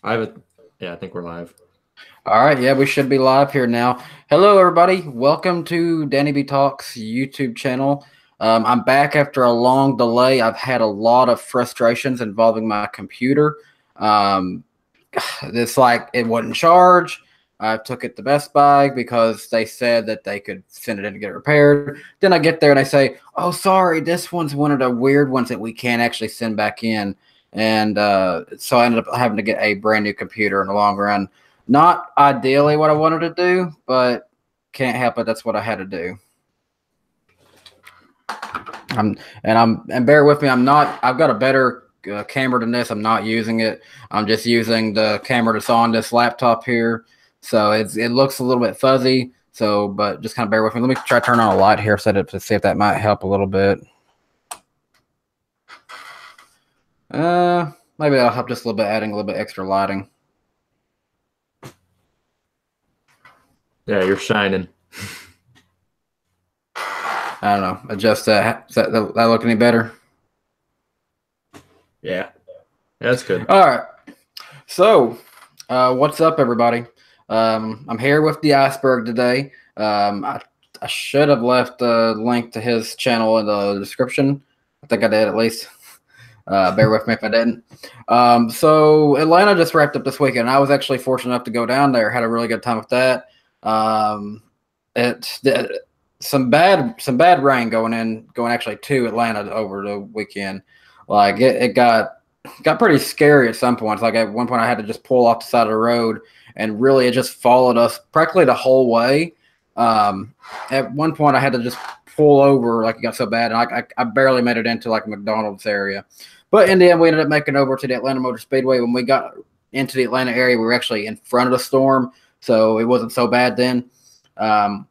Yeah, I think we're live. All right, yeah, we should be live here now. Hello, everybody. Welcome to DannyBTalks YouTube channel. I'm back after a long delay. I've had a lot of frustrations involving my computer. Um, it's like it wouldn't charge. I took it to Best Buy because they said that they could send it in to get it repaired. Then I get there and they say, "Oh, sorry, this one's one of the weird ones that we can't actually send back in." And so I ended up having to get a brand new computer in the long run. Not ideally what I wanted to do, but can't help it. That's what I had to do. And bear with me. I've got a better camera than this. I'm not using it. I'm just using the camera that's on this laptop here. So it looks a little bit fuzzy. So, but just kind of bear with me. Let me try to turn on a light here set it to see if that might help a little bit. Maybe that'll help just a little bit, adding a little bit extra lighting. Yeah, you're shining. I don't know. Adjust that. Does that look any better? Yeah, that's good. All right. So, what's up, everybody? I'm here with the Iceberg today. I should have left a link to his channel in the description. I think I did at least. Bear with me if I didn't. So Atlanta just wrapped up this weekend. I was actually fortunate enough to go down there. Had a really good time with that. Some bad rain going actually to Atlanta over the weekend. Like it got pretty scary at some points. Like at one point I had to just pull off the side of the road and really it just followed us practically the whole way. At one point I had to just pull over, like it got so bad, and I barely made it into like a McDonald's area. But in the end, we ended up making over to the Atlanta Motor Speedway. When we got into the Atlanta area, we were actually in front of the storm, so it wasn't so bad then,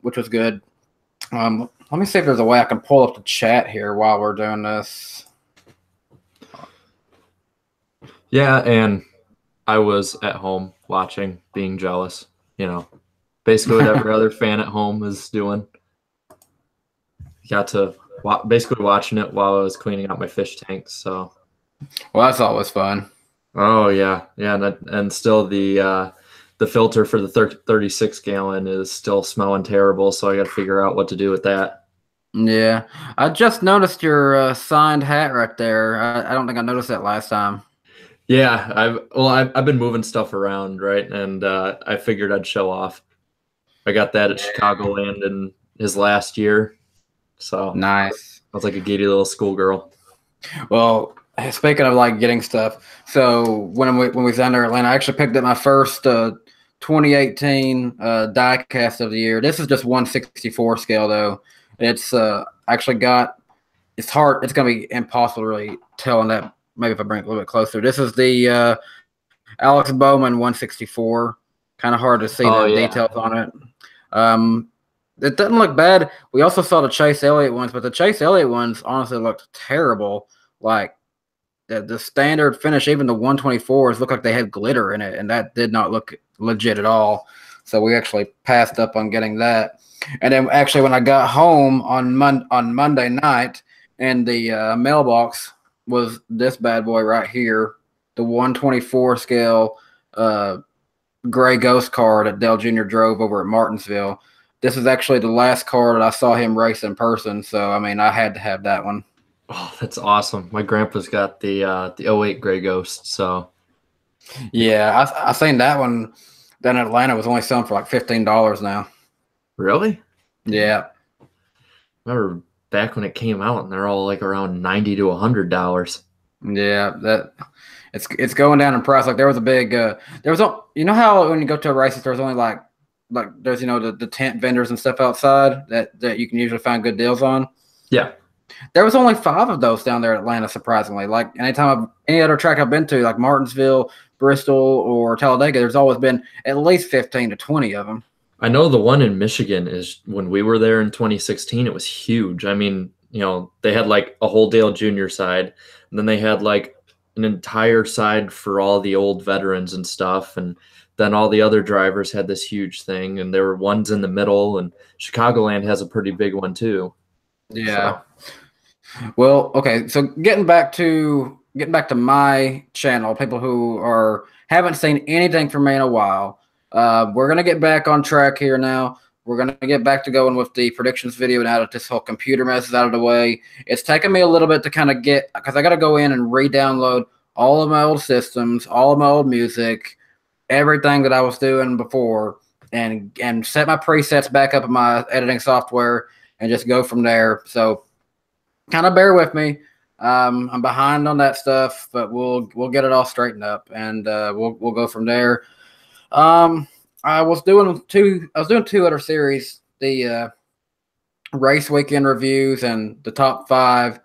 which was good. Let me see if there's a way I can pull up the chat here while we're doing this. Yeah, and I was at home watching, being jealous. You know, basically what every other fan at home is doing. Got to basically watching it while I was cleaning out my fish tanks. So, well, that's always fun. Oh yeah, and still the filter for the 36 gallon is still smelling terrible. So I got to figure out what to do with that. Yeah, I just noticed your signed hat right there. I don't think I noticed that last time. Yeah, I've been moving stuff around, right? And I figured I'd show off. I got that at Chicagoland in his last year. So nice. I was like a giddy little schoolgirl. Well, speaking of like getting stuff, so when we was down there in Atlanta, I actually picked up my first 2018 diecast of the year. This is just 1/64 scale though. It's actually got. It's hard. It's gonna be impossible to really tell on that. Maybe if I bring it a little bit closer. This is the Alex Bowman 1/64. Kind of hard to see the details on it. It doesn't look bad. We also saw the Chase Elliott ones, but the Chase Elliott ones honestly looked terrible. Like the standard finish, even the 1/24s looked like they had glitter in it, and that did not look legit at all. So we actually passed up on getting that. And then actually when I got home on Monday night, and the mailbox was this bad boy right here, the 1/24 scale gray ghost car that Dale Jr. drove over at Martinsville. This is actually the last car that I saw him race in person, so I mean I had to have that one. Oh, that's awesome. My grandpa's got the 08 Gray Ghost, so yeah, I seen that one down in Atlanta was only selling for like $15 now. Really? Yeah. I remember back when it came out and they're all like around $90 to $100. Yeah, that it's going down in price. Like there was a big you know how when you go to a race there's only like there's the tent vendors and stuff outside that you can usually find good deals on. Yeah. There was only 5 of those down there in Atlanta, surprisingly. Like any other track I've been to, like Martinsville, Bristol, or Talladega, there's always been at least 15 to 20 of them. I know the one in Michigan is when we were there in 2016, it was huge. I mean, they had like a whole Dale Jr. side, and then they had like an entire side for all the old veterans and stuff. And then all the other drivers had this huge thing, and there were ones in the middle, and Chicagoland has a pretty big one too. Yeah. So. Well, okay. So getting back to getting back to my channel, people who haven't seen anything from me in a while, we're gonna get back on track here now. We're gonna get back to going with the predictions video now that this whole computer mess is out of the way. It's taken me a little bit to kind of get because I got to go in and re-download all of my old systems, all of my old music, everything that I was doing before, and set my presets back up in my editing software and just go from there. So kind of bear with me. I'm behind on that stuff, but we'll get it all straightened up, and we'll go from there. I was doing two other series, the race weekend reviews and the top 5.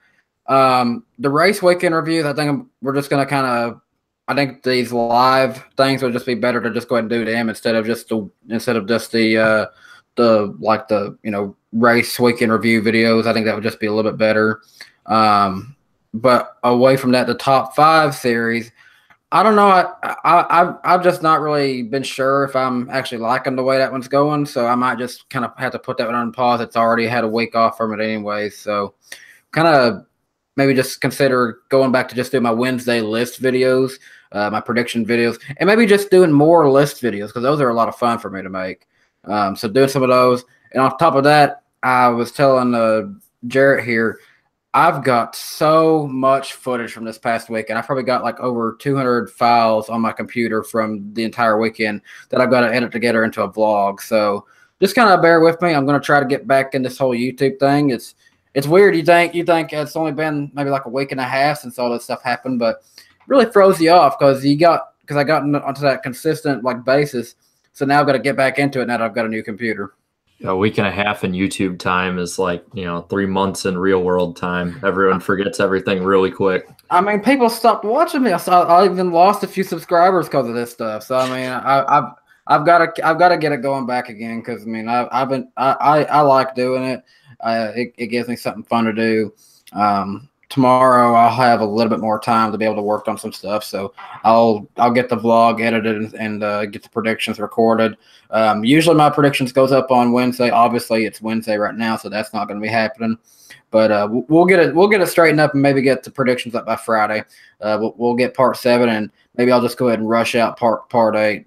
The race weekend reviews, I think we're just gonna I think these live things would just be better to just go ahead and do them instead of just the race weekend review videos. I think that would just be a little bit better. But away from that, the top 5 series, I don't know. I've just not really been sure if I'm actually liking the way that one's going. So I might just kind of have to put that one on pause. It's already had a week off from it anyway. So kind of maybe just consider going back to just doing my Wednesday list videos, my prediction videos, and maybe just doing more list videos because those are a lot of fun for me to make. So doing some of those. And on top of that, I was telling Jarrett here, I've got so much footage from this past weekend. I've probably got like over 200 files on my computer from the entire weekend that I've got to edit together into a vlog. So just kind of bear with me. I'm going to try to get back in this whole YouTube thing. It's weird. You think it's only been maybe like a week and a half since all this stuff happened, but it really throws you off because I got onto that consistent like basis. So now I've got to get back into it now that I've got a new computer. A week and a half in YouTube time is like, 3 months in real world time. Everyone forgets everything really quick. I mean, people stopped watching me. I even lost a few subscribers because of this stuff. So I mean, I've got to get it going back again because I mean, I like doing it. It gives me something fun to do. Tomorrow I'll have a little bit more time to be able to work on some stuff. So I'll get the vlog edited and get the predictions recorded. Usually my predictions goes up on Wednesday. Obviously it's Wednesday right now, so that's not going to be happening. But we'll get it straightened up and maybe get the predictions up by Friday. We'll get part 7 and maybe I'll just go ahead and rush out part 8.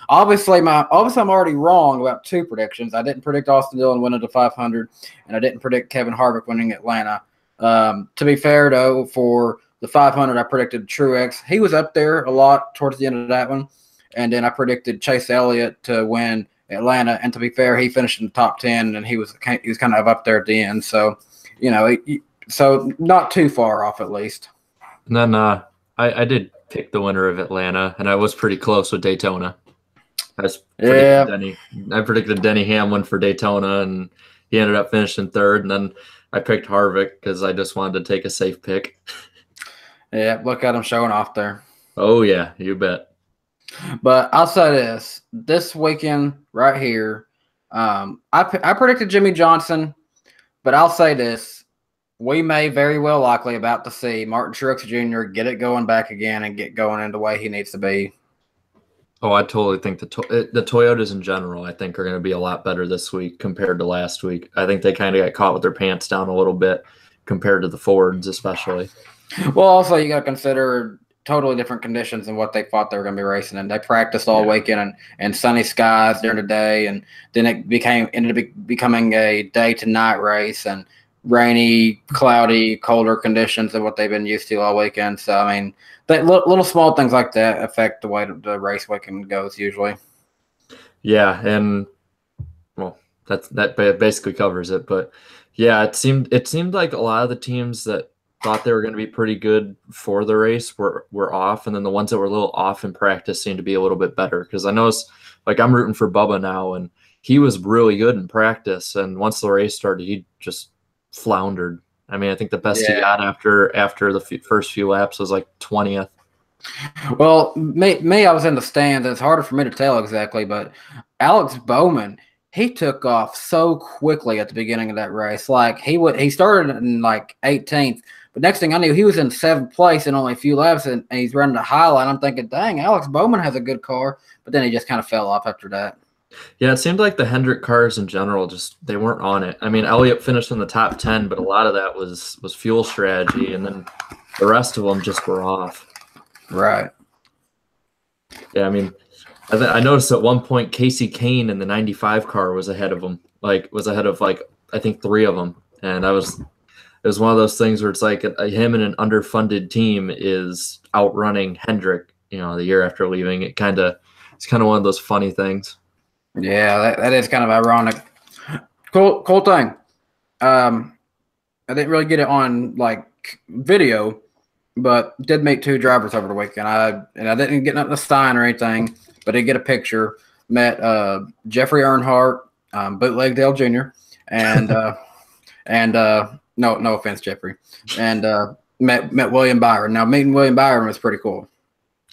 Obviously I'm already wrong about 2 predictions. I didn't predict Austin Dillon winning the 500, and I didn't predict Kevin Harvick winning Atlanta. To be fair, though, for the 500, I predicted Truex. He was up there a lot towards the end of that one. And then I predicted Chase Elliott to win Atlanta. And to be fair, he finished in the top 10, and he was kind of up there at the end. So, so not too far off at least. And then I did pick the winner of Atlanta, and I was pretty close with Daytona. I predicted Denny Hamlin for Daytona, and he ended up finishing 3rd. And then I picked Harvick because I just wanted to take a safe pick. Yeah, look at him showing off there. Oh, yeah, you bet. But I'll say this weekend right here, I predicted Jimmy Johnson, but I'll say this. We may very well likely about to see Martin Truex Jr. get it going back again and get going in the way he needs to be. Oh, I totally think the Toyotas in general, I think, are going to be a lot better this week compared to last week. I think they kind of got caught with their pants down a little bit compared to the Fords, especially. Well, also, you got to consider totally different conditions than what they thought they were going to be racing in. They practiced all weekend and sunny skies during the day, and then it ended up becoming a day to night race and rainy, cloudy, colder conditions than what they've been used to all weekend. So, I mean, little small things like that affect the way the race weekend goes usually. Yeah, and well, that basically covers it. But yeah, it seemed like a lot of the teams that thought they were going to be pretty good for the race were off, and then the ones that were a little off in practice seemed to be a little bit better. Because I noticed, like, I'm rooting for Bubba now, and he was really good in practice, and once the race started, he just floundered. I mean, I think the best he got after the first few laps was like 20th. Well, me, I was in the stands. It's harder for me to tell exactly, but Alex Bowman, he took off so quickly at the beginning of that race. Like he started in like 18th, but next thing I knew, he was in 7th place in only a few laps, and he's running the highline. I'm thinking, dang, Alex Bowman has a good car, but then he just kind of fell off after that. Yeah, it seemed like the Hendrick cars in general they weren't on it. I mean, Elliott finished in the top 10, but a lot of that was fuel strategy, and then The rest of them just were off. Right. Yeah, I mean, I noticed at one point Casey Kane in the '95 car was ahead of him. Like was ahead of like I think 3 of them, and it was one of those things where it's like him and an underfunded team is outrunning Hendrick. The year after leaving, it's kind of one of those funny things. Yeah, that is kind of ironic. Cool thing. I didn't really get it on like video, but did meet 2 drivers over the weekend. I didn't get nothing to sign or anything, but did get a picture. Met Jeffrey Earnhardt, Bootleg Dale Jr., and no offense, Jeffrey, and met William Byron. Now meeting William Byron was pretty cool.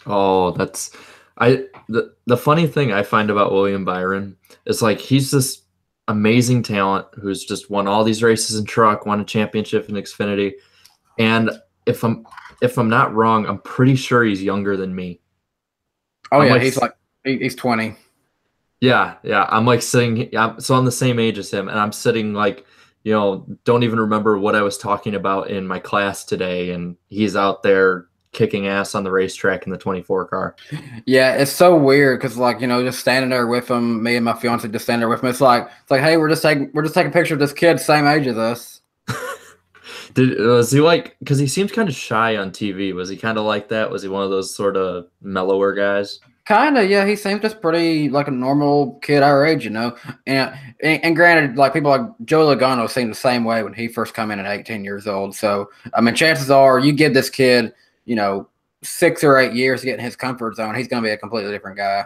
Oh, the funny thing I find about William Byron is like he's this amazing talent who's just won all these races in truck, won a championship in Xfinity, and if I'm not wrong, I'm pretty sure he's younger than me. Oh yeah, he's 20. Yeah. I'm like sitting, so I'm the same age as him, and I'm sitting like, don't even remember what I was talking about in my class today, and he's out there kicking ass on the racetrack in the 24 car. Yeah, it's so weird because like just standing there with him, me and my fiance just standing there with him. It's like hey, we're just taking a picture of this kid same age as us. Was he like? Because he seems kind of shy on TV. Was he kind of like that? Was he one of those sort of mellower guys? Kind of, yeah. He seems just pretty like a normal kid our age, And granted, like people like Joe Logano seemed the same way when he first come in at 18 years old. So I mean, chances are you give this kid 6 or 8 years to get in his comfort zone, he's going to be a completely different guy.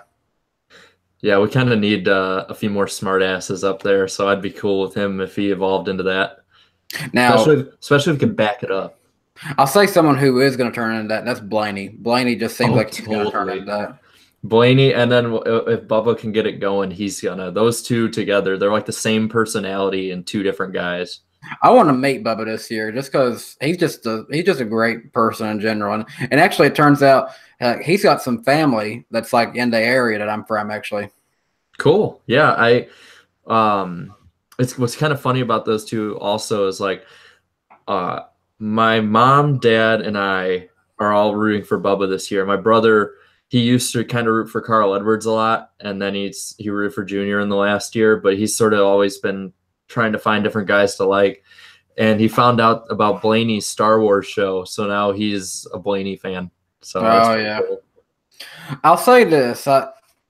Yeah, we kind of need a few more smart asses up there. So I'd be cool with him if he evolved into that. Now, especially if we can back it up. I'll say someone who is going to turn into that. And that's Blaney. Blaney just seems like he's going to turn into that. Blaney, and then if Bubba can get it going, he's gonna. Those two together, they're like the same personality and 2 different guys. I want to meet Bubba this year just because he's just a great person in general, and actually it turns out he's got some family that's like in the area that I'm from actually. Cool, yeah. It's what's kind of funny about those 2 also is like, my mom, dad, and I are all rooting for Bubba this year. My brother. He used to kind of root for Carl Edwards a lot, and then he rooted for Junior in the last year, but he's sort of always been trying to find different guys to like. And he found out about Blaney's Star Wars show, so now he's a Blaney fan. So yeah. Cool. I'll say this: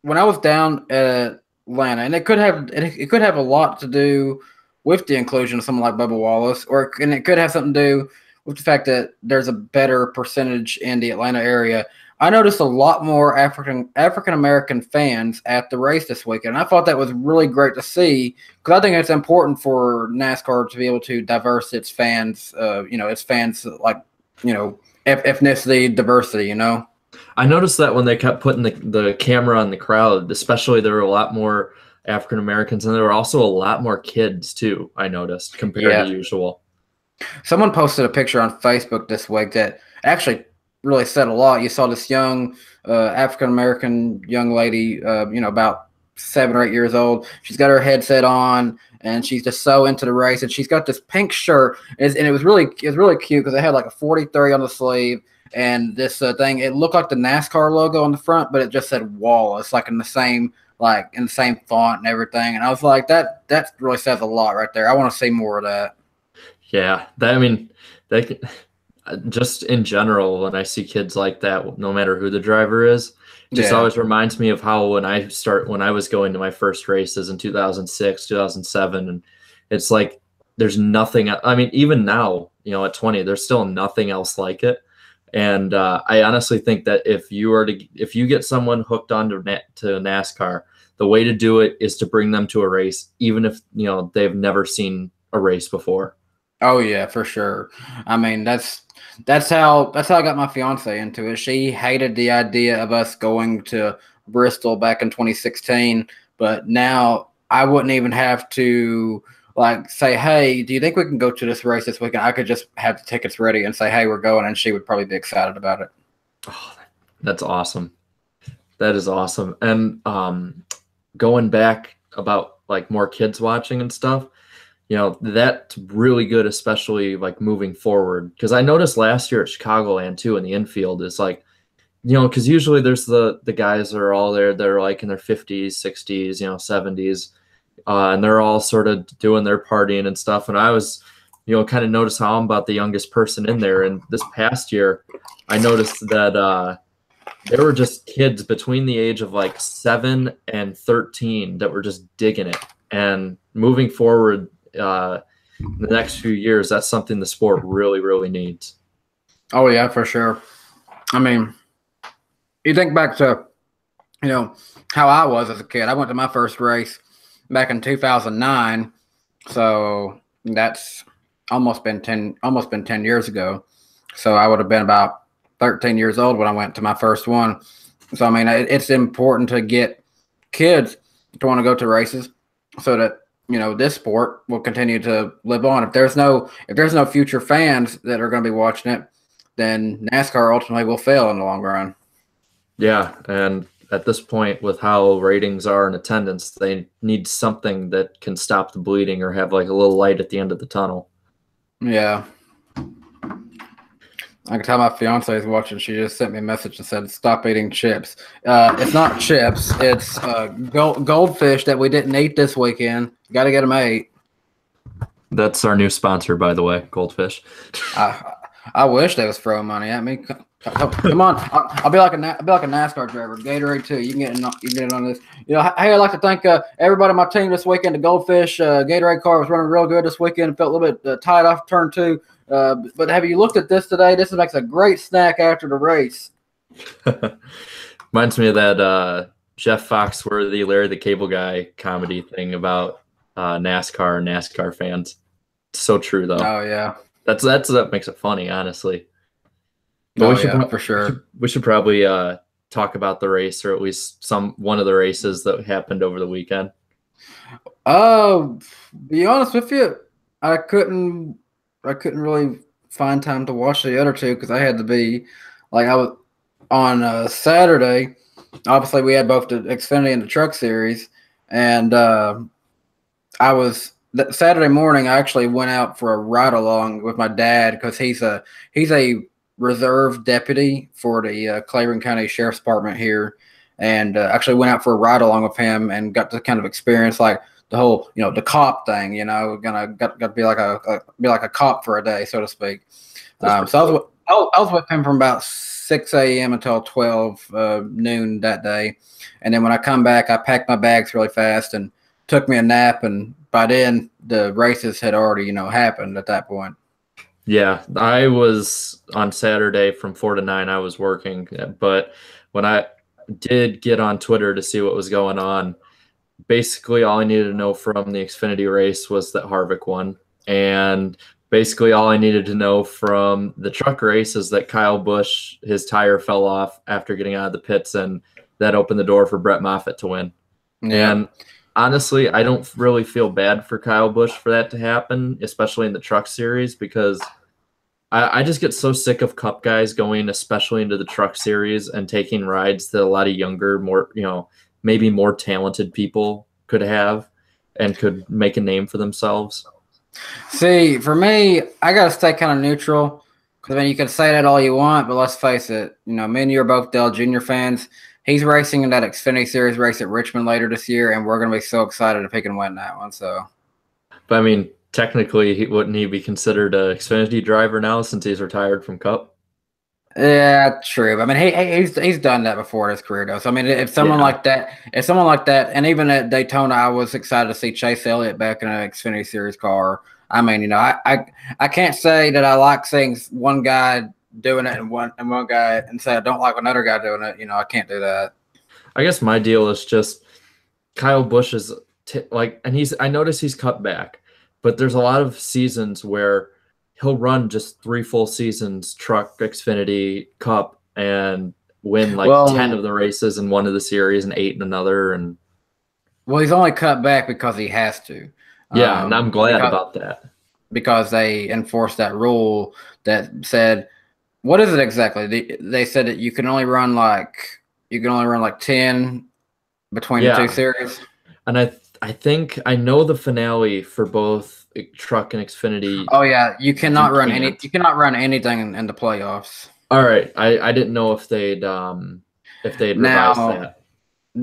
when I was down at Atlanta, and it could have a lot to do with the inclusion of someone like Bubba Wallace, and it could have something to do with the fact that there's a better percentage in the Atlanta area. I noticed a lot more African American fans at the race this weekend. I thought that was really great to see because I think it's important for NASCAR to be able to diverse its fans. Its fans like ethnicity diversity. I noticed that when they kept putting the camera on the crowd, especially there were a lot more African Americans, and there were also a lot more kids too. I noticed compared to usual. Someone posted a picture on Facebook this week that actually really said a lot. You saw this young African-American young lady, about 7 or 8 years old. She's got her headset on, and she's just so into the race. And she's got this pink shirt, and it was really cute because it had like a 40-30 on the sleeve. And this thing, it looked like the NASCAR logo on the front, but it just said Wallace, like in the same font and everything. And I was like, that really says a lot right there. I want to see more of that. Yeah, they can. Just in general, when I see kids like that, no matter who the driver is, just always reminds me of how when I was going to my first races in 2006, 2007, and it's like there's nothing. I mean, even now, at 20, there's still nothing else like it. And I honestly think that if you get someone hooked onto to NASCAR, the way to do it is to bring them to a race, even if they've never seen a race before. Oh yeah, for sure. I mean, that's how I got my fiance into it. She hated the idea of us going to Bristol back in 2016, but now I wouldn't even have to say, hey, do you think we can go to this race this weekend? I could just have the tickets ready and say, hey, we're going, and she would probably be excited about it. Oh, that's awesome. That is awesome. And going back about more kids watching and stuff, that's really good, especially like moving forward. Because I noticed last year at Chicagoland too, in the infield, is like, because usually there's the guys that are all there, they're like in their 50s, 60s, 70s, and they're all sort of doing their partying and stuff. And I was, kind of noticed how I'm about the youngest person in there. And this past year, I noticed that there were just kids between the age of like 7 and 13 that were just digging it. And moving forward, the next few years, that's something the sport really, really needs. Oh yeah, for sure. I mean, you think back to, how I was as a kid. I went to my first race back in 2009, so that's almost been 10 years ago. So I would have been about 13 years old when I went to my first one. So I mean, it's important to get kids to want to go to races so that this sport will continue to live on. If there's no future fans that are going to be watching it, then NASCAR ultimately will fail in the long run. Yeah, and at this point, with how ratings are in attendance, they need something that can stop the bleeding or have like a little light at the end of the tunnel. Yeah. I can tell my fiance is watching. She just sent me a message and said, "Stop eating chips." It's not chips. It's goldfish that we didn't eat this weekend. Got to get them ate. That's our new sponsor, by the way, Goldfish. I wish they was throwing money at me. Come on, I'll be like a NASCAR driver. Gatorade too. You can get it on this. Hey, I'd like to thank everybody on my team this weekend. The Goldfish Gatorade car was running real good this weekend. Felt a little bit tight off turn 2. But have you looked at this today? This makes a great snack after the race. Reminds me of that Jeff Foxworthy, Larry the Cable Guy comedy thing about NASCAR and NASCAR fans. It's so true, though. Oh yeah, that makes it funny, honestly. But for sure. We should probably talk about the race, or at least one of the races that happened over the weekend. Be honest with you, I couldn't really find time to watch the other two because I had to be I was on Saturday. Obviously, we had both the Xfinity and the Truck Series, and Saturday morning. I actually went out for a ride along with my dad because he's a reserve deputy for the Claiborne County Sheriff's Department here, and actually went out for a ride along with him and got to kind of experience like the whole, the cop thing, got to be like a cop for a day, so to speak. So I was with him from about 6 a.m. until 12 noon that day. And then when I come back, I packed my bags really fast and took me a nap. And by then the races had already, happened at that point. Yeah, I was on Saturday from 4 to 9. I was working, but when I did get on Twitter to see what was going on, basically all I needed to know from the Xfinity race was that Harvick won. And basically all I needed to know from the truck race is that Kyle Busch, his tire fell off after getting out of the pits, and that opened the door for Brett Moffitt to win. Yeah. And honestly, I don't really feel bad for Kyle Busch for that to happen, especially in the truck series, because I just get so sick of Cup guys going, especially into the truck series, and taking rides that a lot of younger, more, maybe more talented people could have and could make a name for themselves. See, for me, I got to stay kind of neutral because, I mean, you can say that all you want, but let's face it, me and you are both Dale Jr. fans. He's racing in that Xfinity Series race at Richmond later this year, and we're going to be so excited if he can win that one. So, but I mean, technically, wouldn't he be considered an Xfinity driver now since he's retired from Cup? Yeah, true. I mean, he's done that before in his career, though. So I mean, if someone like that, and even at Daytona, I was excited to see Chase Elliott back in an Xfinity Series car. I mean, I can't say that I like seeing one guy doing it and one guy, and say I don't like another guy doing it. I can't do that. I guess my deal is just Kyle Busch is and I notice he's cut back, but there's a lot of seasons where he'll run just 3 full seasons, truck, Xfinity, Cup, and win 10 of the races in one of the series and 8 in another. And he's only cut back because he has to. Yeah, and I'm glad about that. Because they enforced that rule that said, what is it exactly? They said that you can only run 10 between the 2 series. And I think I know the finale for both truck and Xfinity. Oh yeah, you cannot run can't. You cannot run anything in the playoffs. All right, I didn't know if they'd revised Now, that.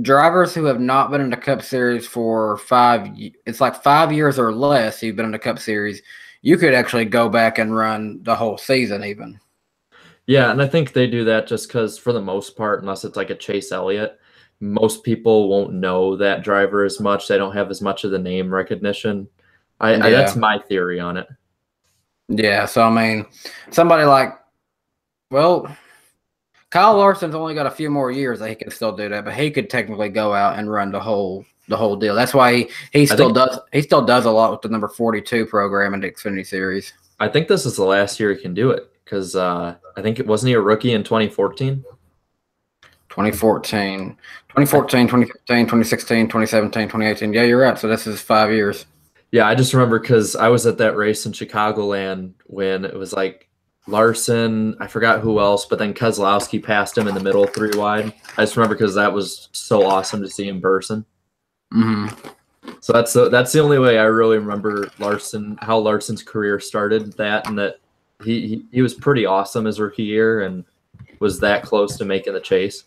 drivers who have not been in the Cup Series for it's like 5 years or less. You've been in the Cup Series. You could actually go back and run the whole season, even. Yeah, and I think they do that just because, for the most part, unless it's like a Chase Elliott, most people won't know that driver as much. They don't have as much of the name recognition. That's Yeah, my theory on it. yeah. So I mean, somebody like, well, Kyle Larson's only got a few more years that he can still do that, but he could technically go out and run the whole deal. That's why he still does a lot with the number 42 program in the Xfinity Series. I think this is the last year he can do it because I think it wasn't he a rookie in 2014? 2014, 2015, 2016, 2017, 2018. Yeah, you're right. So this is 5 years. Yeah, I just remember because I was at that race in Chicagoland when it was like Larson, I forgot who else, but then Keselowski passed him in the middle 3 wide. I just remember because that was so awesome to see in person. Mm-hmm. So that's the only way I really remember how Larson's career started. And that he was pretty awesome his rookie year and was that close to making the chase.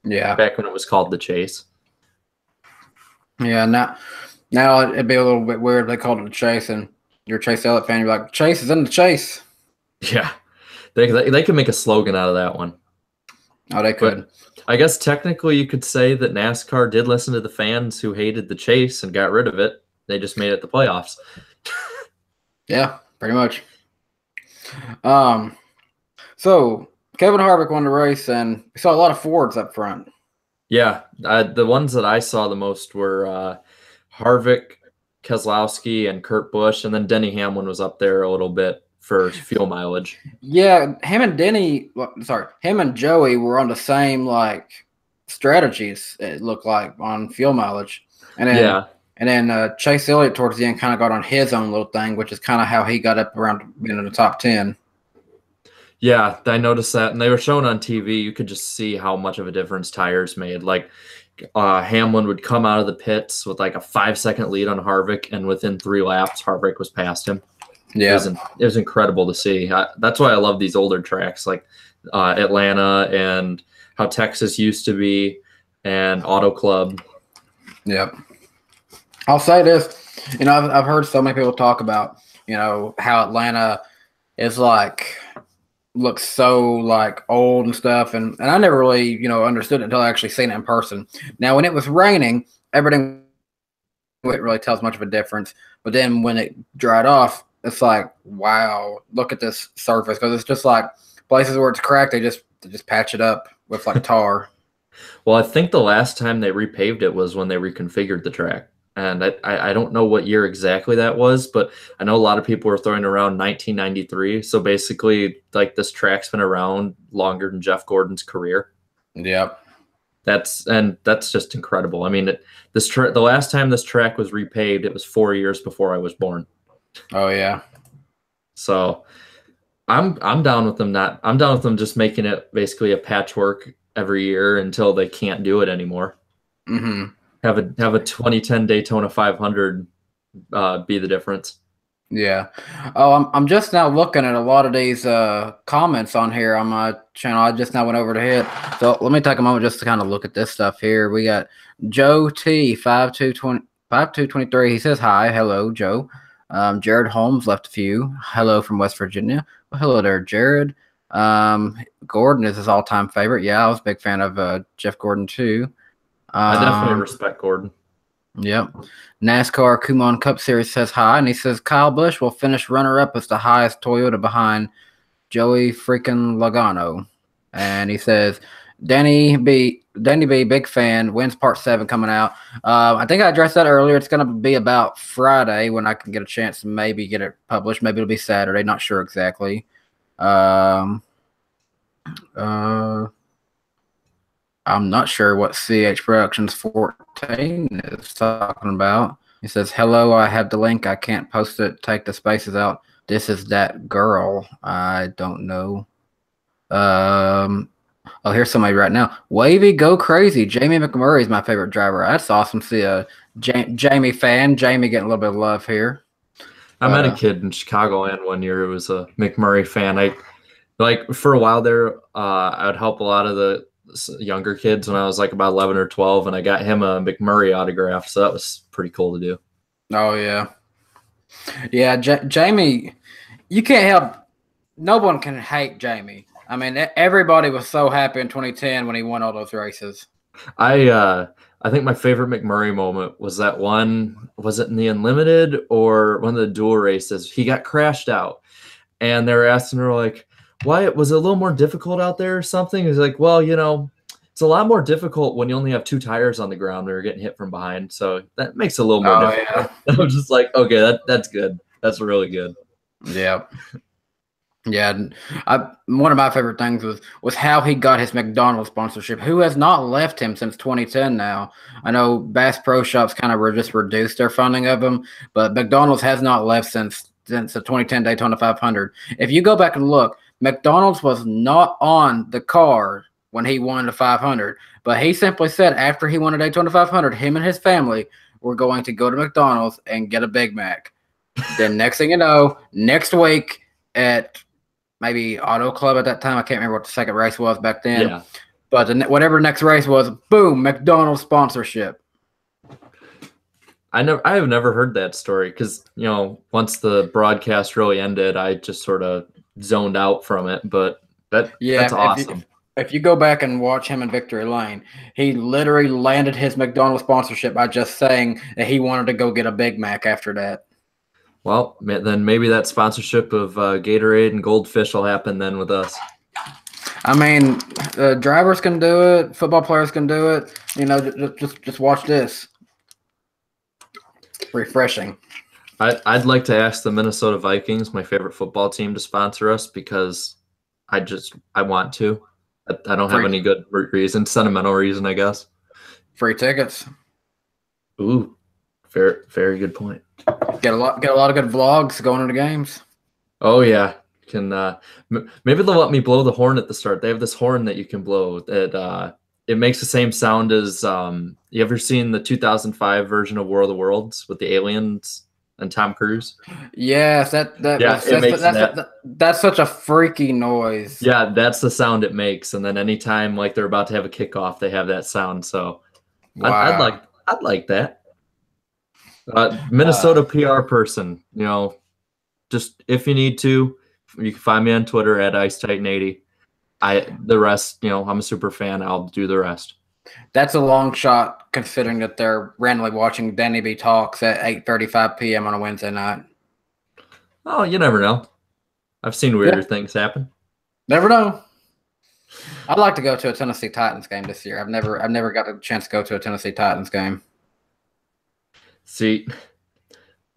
Yeah, back when it was called the Chase. Yeah, now it'd be a little bit weird if they called it the Chase and you're a Chase Elliott fan. You're like, Chase is in the chase. Yeah, they could make a slogan out of that one. Oh, they could. But I guess technically you could say that NASCAR did listen to the fans who hated the chase and got rid of it. They just made it the playoffs. Yeah, pretty much. So Kevin Harvick won the race, and we saw a lot of Fords up front. Yeah, the ones that I saw the most were Harvick, Keselowski, and Kurt Busch, and then Denny Hamlin was up there a little bit for fuel mileage. Yeah, him and Joey were on the same strategies. It looked like on fuel mileage, and then Chase Elliott towards the end kind of got on his own little thing, which is kind of how he got up around being in the top 10. Yeah, I noticed that, and they were showing on TV. You could just see how much of a difference tires made. Like Hamlin would come out of the pits with like a 5-second lead on Harvick, and within 3 laps, Harvick was past him. Yeah, it was incredible to see. That's why I love these older tracks like Atlanta and how Texas used to be, and Auto Club. Yep. I'll say this. I've heard so many people talk about how Atlanta is looks so old and stuff, and I never really understood it until I actually seen it in person. Now when it was raining, everything wouldn't really tell much of a difference, but then when it dried off, it's like, wow, look at this surface, because it's just like places where it's cracked, they just patch it up with tar. Well, I think the last time they repaved it was when they reconfigured the track. And I don't know what year exactly that was, but I know a lot of people were throwing around 1993. So basically, this track's been around longer than Jeff Gordon's career. Yep. That's just incredible. I mean, the last time this track was repaved, it was 4 years before I was born. Oh yeah. So I'm down with them. I'm down with them just making it basically a patchwork every year until they can't do it anymore. Mm-hmm. Have a 2010 Daytona 500 be the difference. Yeah. Oh, I'm just now looking at a lot of these comments on here on my channel. I just now went over to hit. So let me take a moment just to kind of look at this stuff here. We got Joe T 5223. He says hi. Hello, Joe. Jared Holmes left a few. Hello from West Virginia. Well, hello there, Jared. Gordon is his all-time favorite. Yeah, I was a big fan of Jeff Gordon too. I definitely respect Gordon. Yep. NASCAR Kumon Cup Series says hi, and he says Kyle Busch will finish runner-up as the highest Toyota behind Joey freaking Logano. And he says Danny B, big fan. Wins Part 7 coming out. I think I addressed that earlier. It's going to be about Friday when I can get a chance to maybe get it published. Maybe it'll be Saturday. Not sure exactly. I'm not sure what CH Productions 14 is talking about. He says, hello, I have the link. I can't post it. Take the spaces out. This is that girl. I don't know. Oh, here's somebody right now. Wavy, go crazy. Jamie McMurray is my favorite driver. That's awesome to see a Jamie fan. Jamie getting a little bit of love here. I met a kid in Chicagoland one year who was a McMurray fan. I like for a while there, I would help a lot of the younger kids when I was like about 11 or 12, and I got him a McMurray autograph, so that was pretty cool to do. Oh yeah, yeah. Jamie, you can't help. No one can hate Jamie. I mean, everybody was so happy in 2010 when he won all those races. I think my favorite McMurray moment was that one. Was it in the Unlimited or one of the dual races? He got crashed out, and they were asking her like, "Why was it a little more difficult out there or something?" He's like, "Well, it's a lot more difficult when you only have two tires on the ground when you're getting hit from behind, so that makes it a little more difficult." Yeah. I was just like, "Okay, that's good. That's really good." Yeah. Yeah, one of my favorite things was how he got his McDonald's sponsorship, who has not left him since 2010 now. I know Bass Pro Shops kind of just reduced their funding of him, but McDonald's has not left since the 2010 Daytona 500. If you go back and look, McDonald's was not on the card when he won the 500, but he simply said after he won the Daytona 500, him and his family were going to go to McDonald's and get a Big Mac. Then next thing you know, next week at maybe Auto Club at that time. I can't remember what the second race was back then. Yeah. But whatever next race was, boom, McDonald's sponsorship. I have never heard that story because, once the broadcast really ended, I just sort of zoned out from it. But that's awesome. If you go back and watch him in Victory Lane, he literally landed his McDonald's sponsorship by just saying that he wanted to go get a Big Mac after that. Well, then maybe that sponsorship of Gatorade and Goldfish will happen then with us. I mean, drivers can do it. Football players can do it. Just watch this. Refreshing. I'd like to ask the Minnesota Vikings, my favorite football team, to sponsor us because I want to. I don't have any good reason, sentimental reason, I guess. Free tickets. Ooh, very good point. Get a lot of good vlogs going to the games. Oh yeah, can maybe they'll let me blow the horn at the start. They have this horn that you can blow. It makes the same sound as you ever seen the 2005 version of War of the Worlds with the aliens and Tom Cruise? Yes, that's such a freaky noise. Yeah, that's the sound it makes. And then anytime like they're about to have a kickoff, they have that sound. So wow. I'd like that. Minnesota PR person, just if you need to, you can find me on Twitter at IceTitan80. The rest, I'm a super fan. I'll do the rest. That's a long shot considering that they're randomly watching DannyBTalks at 8:35 p.m. on a Wednesday night. Oh, you never know. I've seen weirder things happen. Never know. I'd like to go to a Tennessee Titans game this year. I've never got a chance to go to a Tennessee Titans game. See,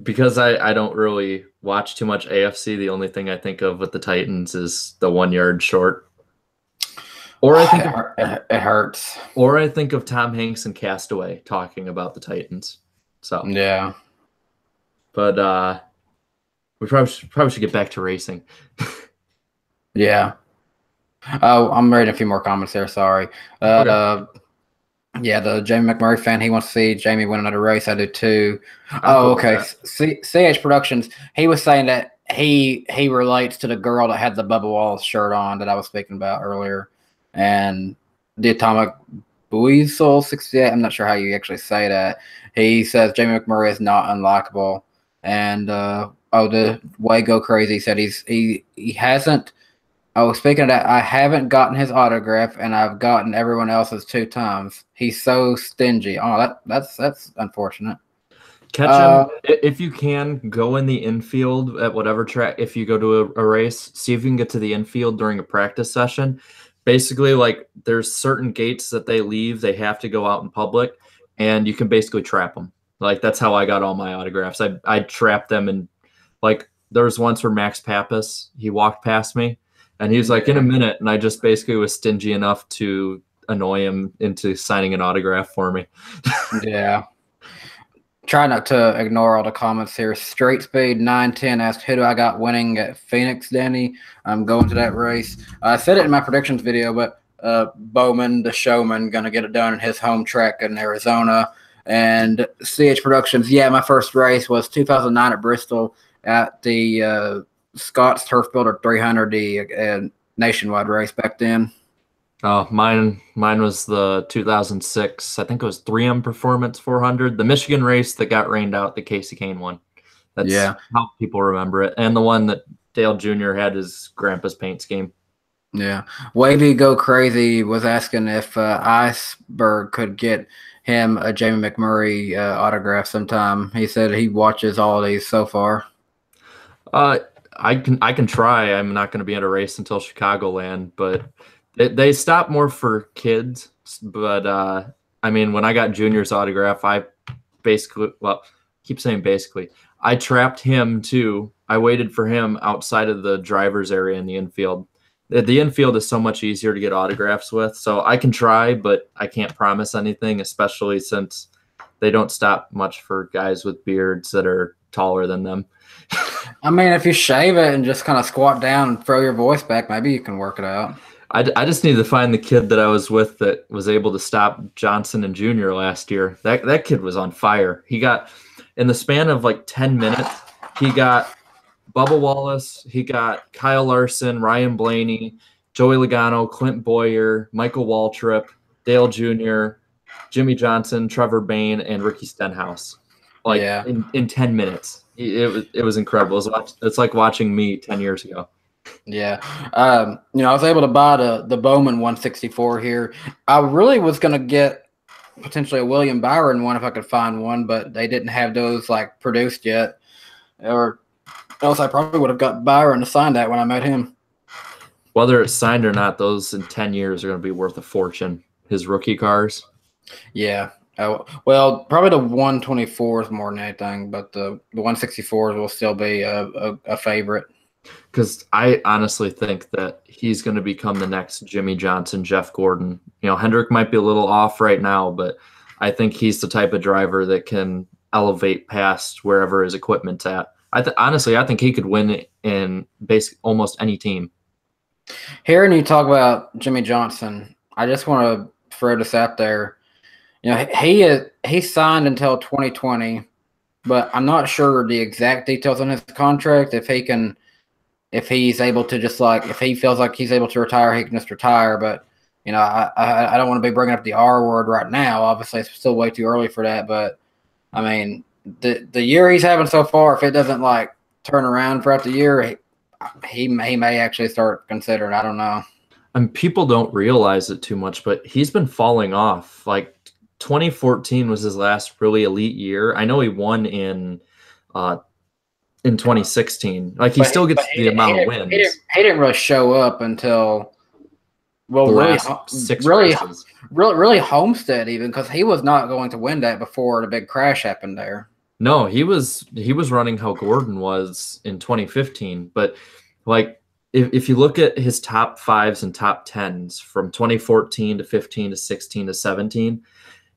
because I don't really watch too much AFC, the only thing I think of with the Titans is the 1 yard short. Or I think it hurts. Or I think of Tom Hanks and Castaway talking about the Titans. So yeah, but we probably should get back to racing. Yeah. Oh, I'm reading a few more comments there. Sorry. Okay. Yeah, the Jamie McMurray fan, he wants to see Jamie win another race. I do too. Oh, okay. CH Productions, he was saying that he relates to the girl that had the Bubba Wallace shirt on that I was speaking about earlier. And the Atomic Buizel 68, I'm not sure how you actually say that. He says Jamie McMurray is not unlikable. And the way Go Crazy said he hasn't. Oh, speaking of that, I haven't gotten his autograph, and I've gotten everyone else's 2 times. He's so stingy. Oh, that's unfortunate. Catch him if you can. Go in the infield at whatever track. If you go to a race, see if you can get to the infield during a practice session. Basically, like there's certain gates that they leave. They have to go out in public, and you can basically trap them. Like that's how I got all my autographs. I trapped them, and like there was once where Max Pappas, he walked past me. And he was like, in a minute, and I just basically was stingy enough to annoy him into signing an autograph for me. Yeah. Try not to ignore all the comments here. Straight Speed 910 asked, who do I got winning at Phoenix, Danny? I'm going to that race. I said it in my predictions video, but Bowman, the showman, going to get it done in his home track in Arizona. And CH Productions, yeah, my first race was 2009 at Bristol. at the Scott's Turf Builder 300, the nationwide race back then. Oh, mine was the 2006. I think it was 3M Performance 400, the Michigan race that got rained out, the Casey Kane one. That's how people remember it, and the one that Dale Jr. had his grandpa's paint scheme. Yeah, Wavy Go Crazy was asking if Iceberg could get him a Jamie McMurray autograph sometime. He said he watches all these so far. I can try. I'm not going to be at a race until Chicagoland, but they stop more for kids. But I mean, when I got Junior's autograph, I basically, well, keep saying basically, I trapped him too. I waited for him outside of the driver's area in the infield. The infield is so much easier to get autographs with, so I can try, but I can't promise anything, especially since they don't stop much for guys with beards that are taller than them. I mean, if you shave it and just kind of squat down and throw your voice back, maybe you can work it out. I just need to find the kid that I was with that was able to stop Johnson and Junior last year. That kid was on fire. He got, in the span of like 10 minutes, he got Bubba Wallace, he got Kyle Larson, Ryan Blaney, Joey Logano, Clint Boyer, Michael Waltrip, Dale Jr., Jimmy Johnson, Trevor Bayne, and Ricky Stenhouse. Like in 10 minutes. It was incredible. It's like watching me 10 years ago. Yeah. I was able to buy the Bowman 164 here. I really was going to get potentially a William Byron one if I could find one, but they didn't have those like produced yet. Or else I probably would have got Byron to sign that when I met him. Whether it's signed or not, those in 10 years are going to be worth a fortune. His rookie cars. Yeah. Well, probably the 124s more than anything, but the 164s will still be a favorite. Because I honestly think that he's going to become the next Jimmy Johnson, Jeff Gordon. Hendrick might be a little off right now, but I think he's the type of driver that can elevate past wherever his equipment's at. Honestly, I think he could win in basically almost any team. Hearing you talk about Jimmy Johnson, I just want to throw this out there. He signed until 2020, but I'm not sure the exact details on his contract. If he's able to just if he feels like he's able to retire, he can just retire. But I don't want to be bringing up the R word right now. Obviously, it's still way too early for that. But I mean, the year he's having so far, if it doesn't turn around throughout the year, he may actually start considering. I don't know. And people don't realize it too much, but he's been falling off. 2014 was his last really elite year. I know he won in 2016. He still gets the amount of wins. He didn't really show up until really Homestead, even, because he was not going to win that before the big crash happened there. No, he was running how Gordon was in 2015. But if you look at his top fives and top tens from 2014 to 15 to 16 to 17,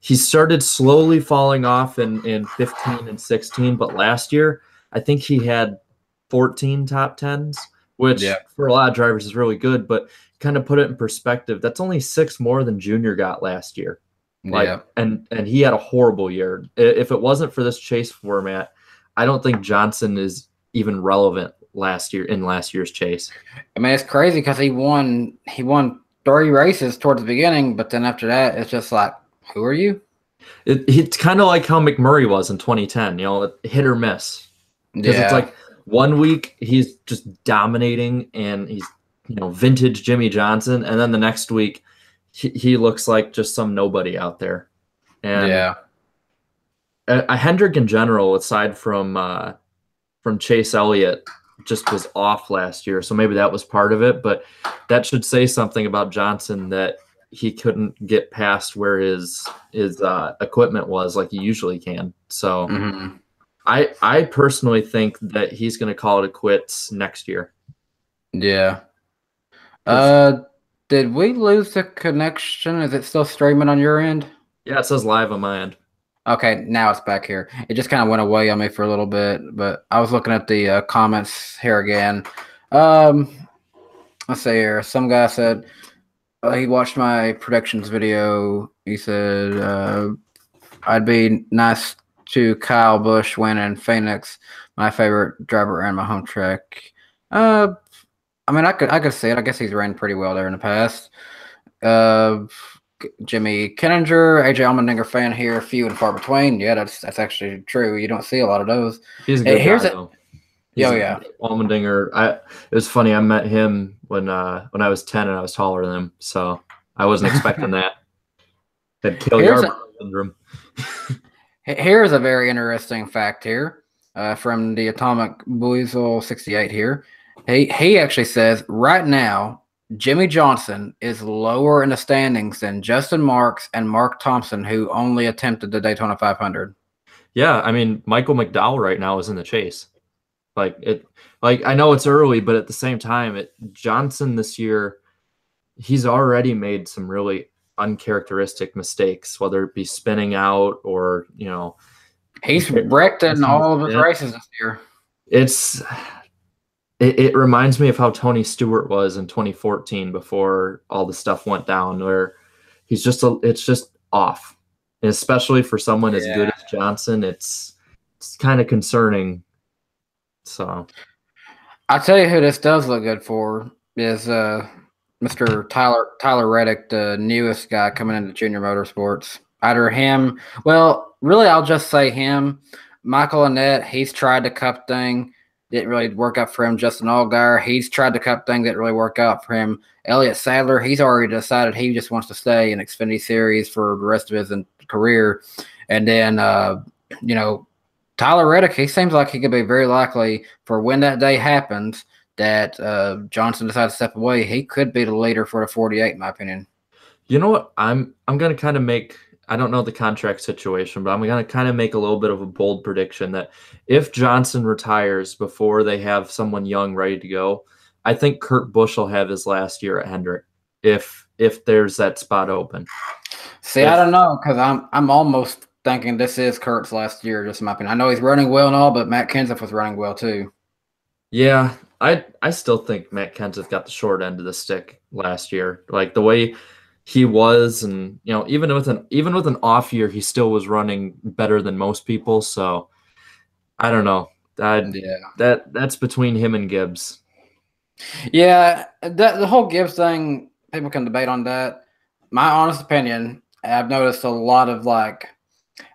he started slowly falling off in 15 and 16. But last year, I think he had 14 top tens, which for a lot of drivers is really good. But kind of put it in perspective, that's only 6 more than Junior got last year. And he had a horrible year. If it wasn't for this chase format, I don't think Johnson is even relevant last year's chase. I mean, it's crazy because he won 3 races towards the beginning, but then after that, it's just who are you? It's kind of like how McMurray was in 2010, hit or miss. Because it's 1 week he's just dominating and he's vintage Jimmy Johnson, and then the next week he looks like just some nobody out there. And Hendrick in general, aside from Chase Elliott, just was off last year, so maybe that was part of it. But that should say something about Johnson, that he couldn't get past where his equipment was like he usually can. So I personally think that he's going to call it quits next year. Yeah. Did we lose the connection? Is it still streaming on your end? Yeah, it says live on my end. Okay, now it's back here. It just kind of went away on me for a little bit, but I was looking at the comments here again. Let's see here. Some guy said he watched my predictions video. He said I'd be nice to Kyle Busch winning Phoenix, my favorite driver around my home track. I mean, I could see it. I guess he's ran pretty well there in the past. Jimmy Kenninger, AJ Allmendinger fan here, few and far between. Yeah, that's actually true. You don't see a lot of those. He's a good guy, though. Yeah. Allmendinger. It was funny. I met him when I was 10 and I was taller than him, so I wasn't expecting that. That kill Yarborough syndrome. Here's a very interesting fact here from the Atomic Buizel 68 here. He actually says right now Jimmy Johnson is lower in the standings than Justin Marks and Mark Thompson, who only attempted the Daytona 500. Yeah, I mean, Michael McDowell right now is in the chase. I know it's early, but at the same time, Johnson this year, he's already made some really uncharacteristic mistakes, whether it be spinning out or, he's wrecked in all of his races this year. It reminds me of how Tony Stewart was in 2014 before all the stuff went down, where it's just off. And especially for someone as good as Johnson, it's kind of concerning. So I'll tell you who this does look good for is Mr. Tyler Reddick, the newest guy coming into junior motorsports. Either him, well, really, I'll just say him. Michael Annett, he's tried the Cup thing. Didn't really work out for him. Justin Allgaier, he's tried the Cup thing. Didn't really work out for him. Elliott Sadler, he's already decided he just wants to stay in Xfinity Series for the rest of his career. And then, Tyler Reddick, he seems like he could be very likely for when that day happens that Johnson decides to step away. He could be the leader for the 48, in my opinion. You know what? I'm going to kind of make – I don't know the contract situation, but I'm going to kind of make a little bit of a bold prediction that if Johnson retires before they have someone young ready to go, I think Kurt Busch will have his last year at Hendrick if there's that spot open. See, I don't know, because I'm almost thinking this is Kurt's last year, just in my opinion. I know he's running well and all, but Matt Kenseth was running well too. Yeah, I still think Matt Kenseth got the short end of the stick last year. Like the way he was, and even with an off year, he still was running better than most people. So I don't know. That's between him and Gibbs. Yeah, the whole Gibbs thing, people can debate on that. My honest opinion, I've noticed a lot of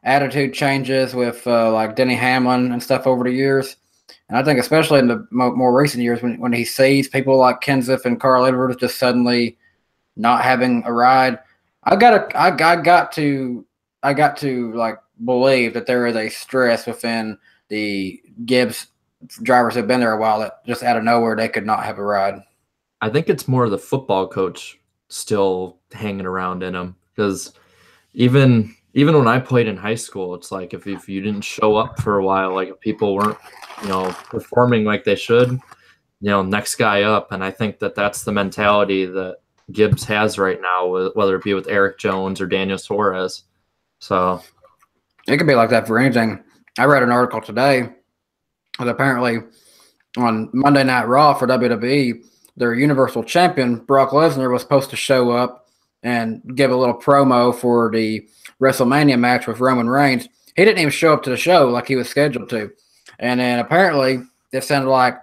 attitude changes with Denny Hamlin and stuff over the years. And I think especially in the more recent years when he sees people like Kenseth and Carl Edwards just suddenly not having a ride, I got to believe that there is a stress within the Gibbs drivers who've been there a while that just out of nowhere they could not have a ride. I think it's more the football coach still hanging around in him, because even when I played in high school, it's like if you didn't show up for a while, like if people weren't performing like they should, next guy up. And I think that's the mentality that Gibbs has right now, whether it be with Eric Jones or Daniel Suarez. So it could be like that for anything. I read an article today that apparently on Monday Night Raw for WWE, their Universal Champion, Brock Lesnar, was supposed to show up and give a little promo for the WrestleMania match with Roman Reigns. He didn't even show up to the show like he was scheduled to. And then apparently it sounded like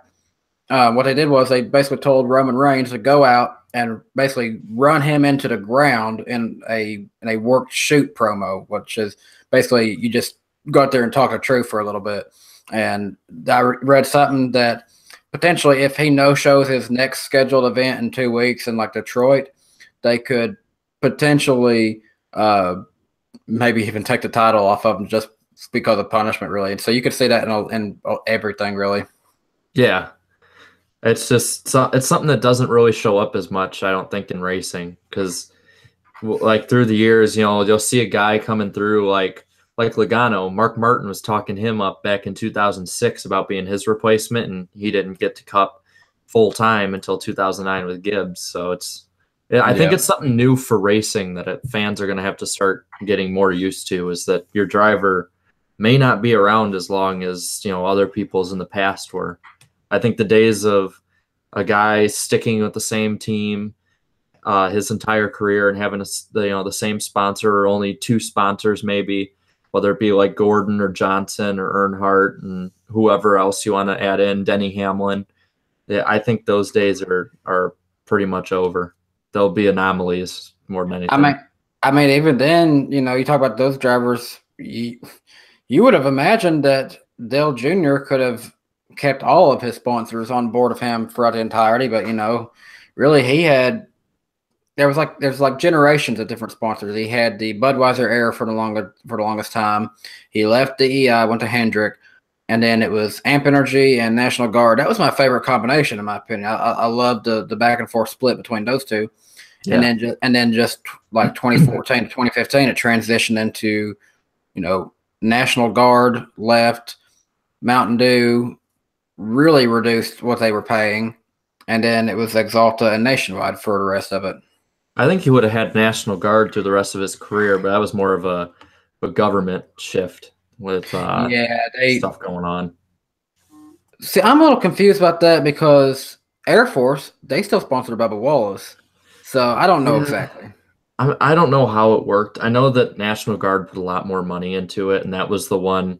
what they did was they basically told Roman Reigns to go out and basically run him into the ground in a worked shoot promo, which is basically you just go out there and talk the truth for a little bit. And I read something that potentially if he no-shows his next scheduled event in 2 weeks in Detroit, they could potentially maybe even take the title off of him just because of punishment, really. And so you could see that in everything, really. Yeah. It's something that doesn't really show up as much, I don't think, in racing, because through the years, you'll see a guy coming through like Logano. Mark Martin was talking him up back in 2006 about being his replacement, and he didn't get to Cup full time until 2009 with Gibbs. So I think it's something new for racing that fans are going to have to start getting more used to, is that your driver may not be around as long as other people's in the past were. I think the days of a guy sticking with the same team his entire career and having the same sponsor or only two sponsors maybe, whether it be like Gordon or Johnson or Earnhardt and whoever else you want to add in, Denny Hamlin. Yeah, I think those days are pretty much over. They'll be anomalies more than I anything. mean, even then, you talk about those drivers. You would have imagined that Dale Jr. could have kept all of his sponsors on board of him throughout the entirety, but really he had there's like generations of different sponsors. He had the Budweiser era for the longest time. He left the EI, went to Hendrick, and then it was Amp Energy and National Guard. That was my favorite combination, in my opinion. I loved the back and forth split between those two. Yeah. And then just like 2014 to 2015, it transitioned into, National Guard left, Mountain Dew really reduced what they were paying, and then it was Exalta and Nationwide for the rest of it. I think he would have had National Guard through the rest of his career, but that was more of a government shift with stuff going on. See, I'm a little confused about that because Air Force, they still sponsored Bubba Wallace. So I don't know exactly. I don't know how it worked. I know that National Guard put a lot more money into it, and that was the one,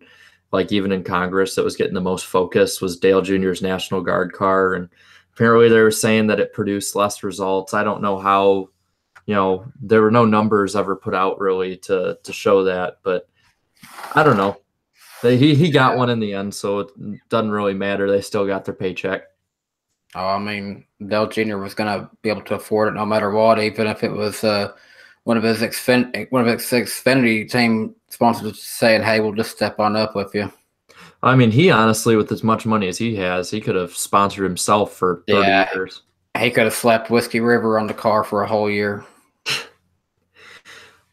like even in Congress, that was getting the most focus was Dale Jr.'s National Guard car. And apparently they were saying that it produced less results. I don't know how, there were no numbers ever put out really to show that, but I don't know. He got one in the end, so it doesn't really matter. They still got their paycheck. Oh, I mean, Dale Jr. was going to be able to afford it no matter what, even if it was one of his Xfinity team sponsors saying, "Hey, we'll just step on up with you." I mean, he honestly, with as much money as he has, he could have sponsored himself for 30 years. He could have slapped Whiskey River on the car for a whole year.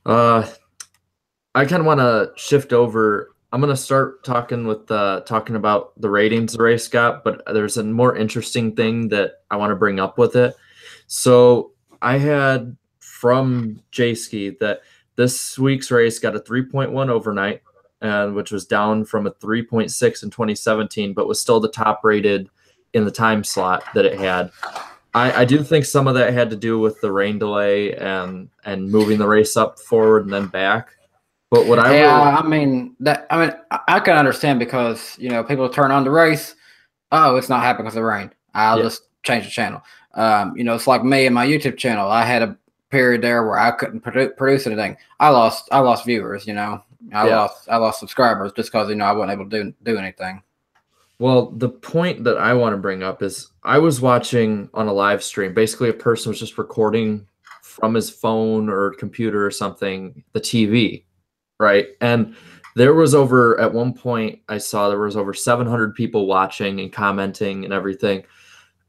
I kind of want to shift over. I'm going to start talking about the ratings the race got, but there's a more interesting thing that I want to bring up with it. So I had from J-Ski that this week's race got a 3.1 overnight, which was down from a 3.6 in 2017, but was still the top rated in the time slot that it had. I do think some of that had to do with the rain delay and moving the race up forward and then back. But what I can understand because people turn on the race. Oh, it's not happening because of the rain. I'll just change the channel. It's like me and my YouTube channel. I had a period there where I couldn't produce anything. I lost viewers. I lost subscribers just because I wasn't able to do anything. Well, the point that I want to bring up is I was watching on a live stream. Basically, a person was just recording from his phone or computer or something the TV. Right. And there was at one point I saw there was over 700 people watching and commenting and everything.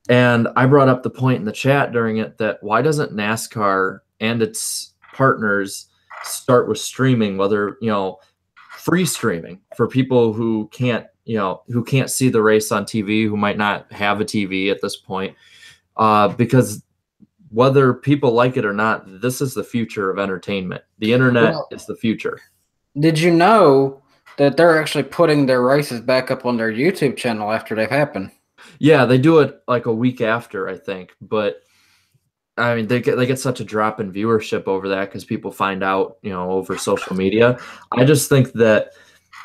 And I brought up the point in the chat during it that why doesn't NASCAR and its partners start with streaming, whether, free streaming for people who can't see the race on TV, who might not have a TV at this point, because whether people like it or not, this is the future of entertainment. The internet is the future. Did you know that they're actually putting their races back up on their YouTube channel after they've happened? Yeah, they do it like a week after, I think. But I mean, they get such a drop in viewership over that because people find out, over social media. I just think that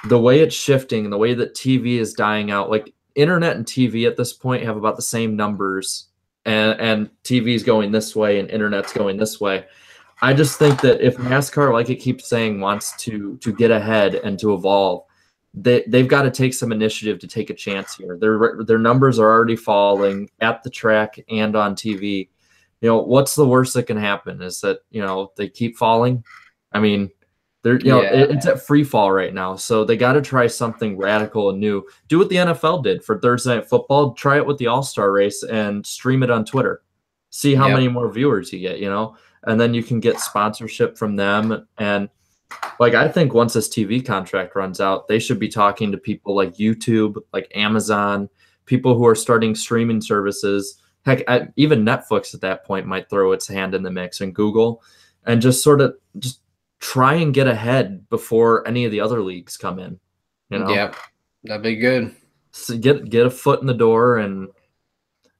the way it's shifting and the way that TV is dying out, like internet and TV at this point have about the same numbers, and TV is going this way and internet's going this way. I just think that if NASCAR, like it keeps saying, wants to get ahead and to evolve, they've got to take some initiative to take a chance here. Their numbers are already falling at the track and on TV. What's the worst that can happen is that, they keep falling. I mean, it's at free fall right now. So they got to try something radical and new. Do what the NFL did for Thursday Night Football. Try it with the All-Star race and stream it on Twitter. See how many more viewers you get, and then you can get sponsorship from them. And like, I think once this TV contract runs out, they should be talking to people like YouTube, like Amazon, people who are starting streaming services. Heck, even Netflix at that point might throw its hand in the mix, and Google, and just try and get ahead before any of the other leagues come in. Yep, that'd be good. So get a foot in the door, and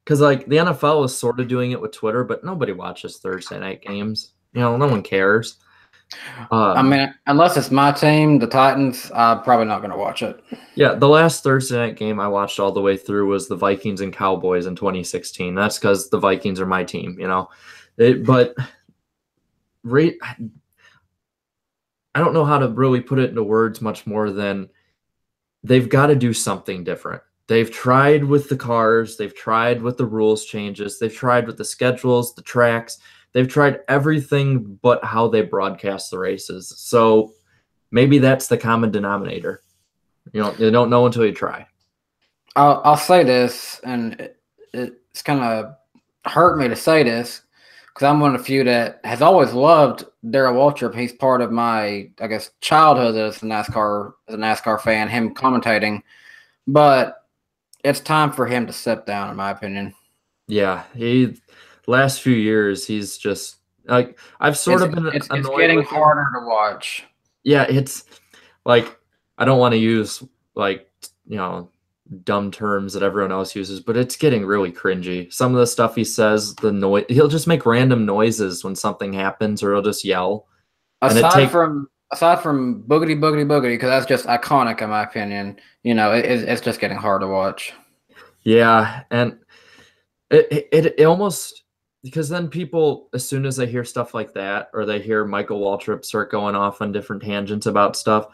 because like the NFL is sort of doing it with Twitter, but nobody watches Thursday night games. No one cares. I Um, mean, unless it's my team, the Titans, I'm probably not going to watch it. yeah, the last Thursday night game I watched all the way through was the Vikings and Cowboys in 2016. That's because the Vikings are my team, you know. But rate, I don't know how to really put it into words much more than they've got to do something different. They've tried with the cars, they've tried with the rules changes, they've tried with the schedules, the tracks, they've tried everything but how they broadcast the races. So maybe that's the common denominator. You don't know until you try. I'll say this, and it's kind of hurt me to say this because I'm one of the few that has always loved Darrell Waltrip. He's part of my, I guess, childhood as a NASCAR fan. Him commentating, but it's time for him to step down, in my opinion. Yeah, he last few years he's just like I've sort It's of been it's annoyed getting with him. harder to watch. Yeah, it's like I don't want to use like dumb terms that everyone else uses, but it's getting really cringy. Some of the stuff he says, the noise he'll just make random noises when something happens, or he'll just yell, and it Aside take from boogity boogity boogity, because that's just iconic in my opinion. It's just getting hard to watch. yeah, and it almost because then people, as soon as they hear stuff like that, or they hear Michael Waltrip start going off on different tangents about stuff,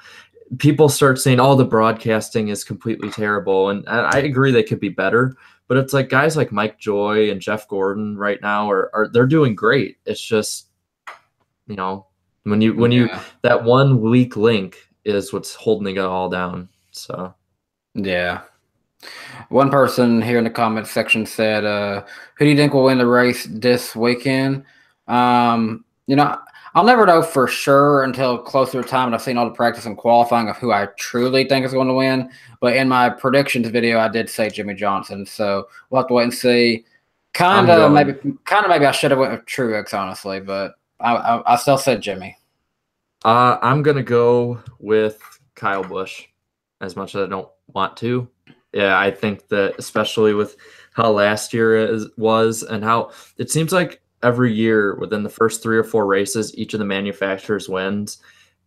people start saying, "Oh, the broadcasting is completely terrible," and I agree they could be better. But it's like guys like Mike Joy and Jeff Gordon right now are they're doing great. It's just you know when you Yeah, that one weak link is what's holding it all down. So yeah. One person here in the comment section said, "Who do you think will win the race this weekend?" You know, I'll never know for sure until closer to time, and I've seen all the practice and qualifying of who I truly think is going to win. But in my predictions video, I did say Jimmy Johnson, so we'll have to wait and see. I'm going. Kind of maybe I should have went with Truex, honestly, but I still said Jimmy. I'm gonna go with Kyle Busch, as much as I don't want to. Yeah, I think that especially with how last year was and how it seems like every year within the first 3 or 4 races, each of the manufacturers wins.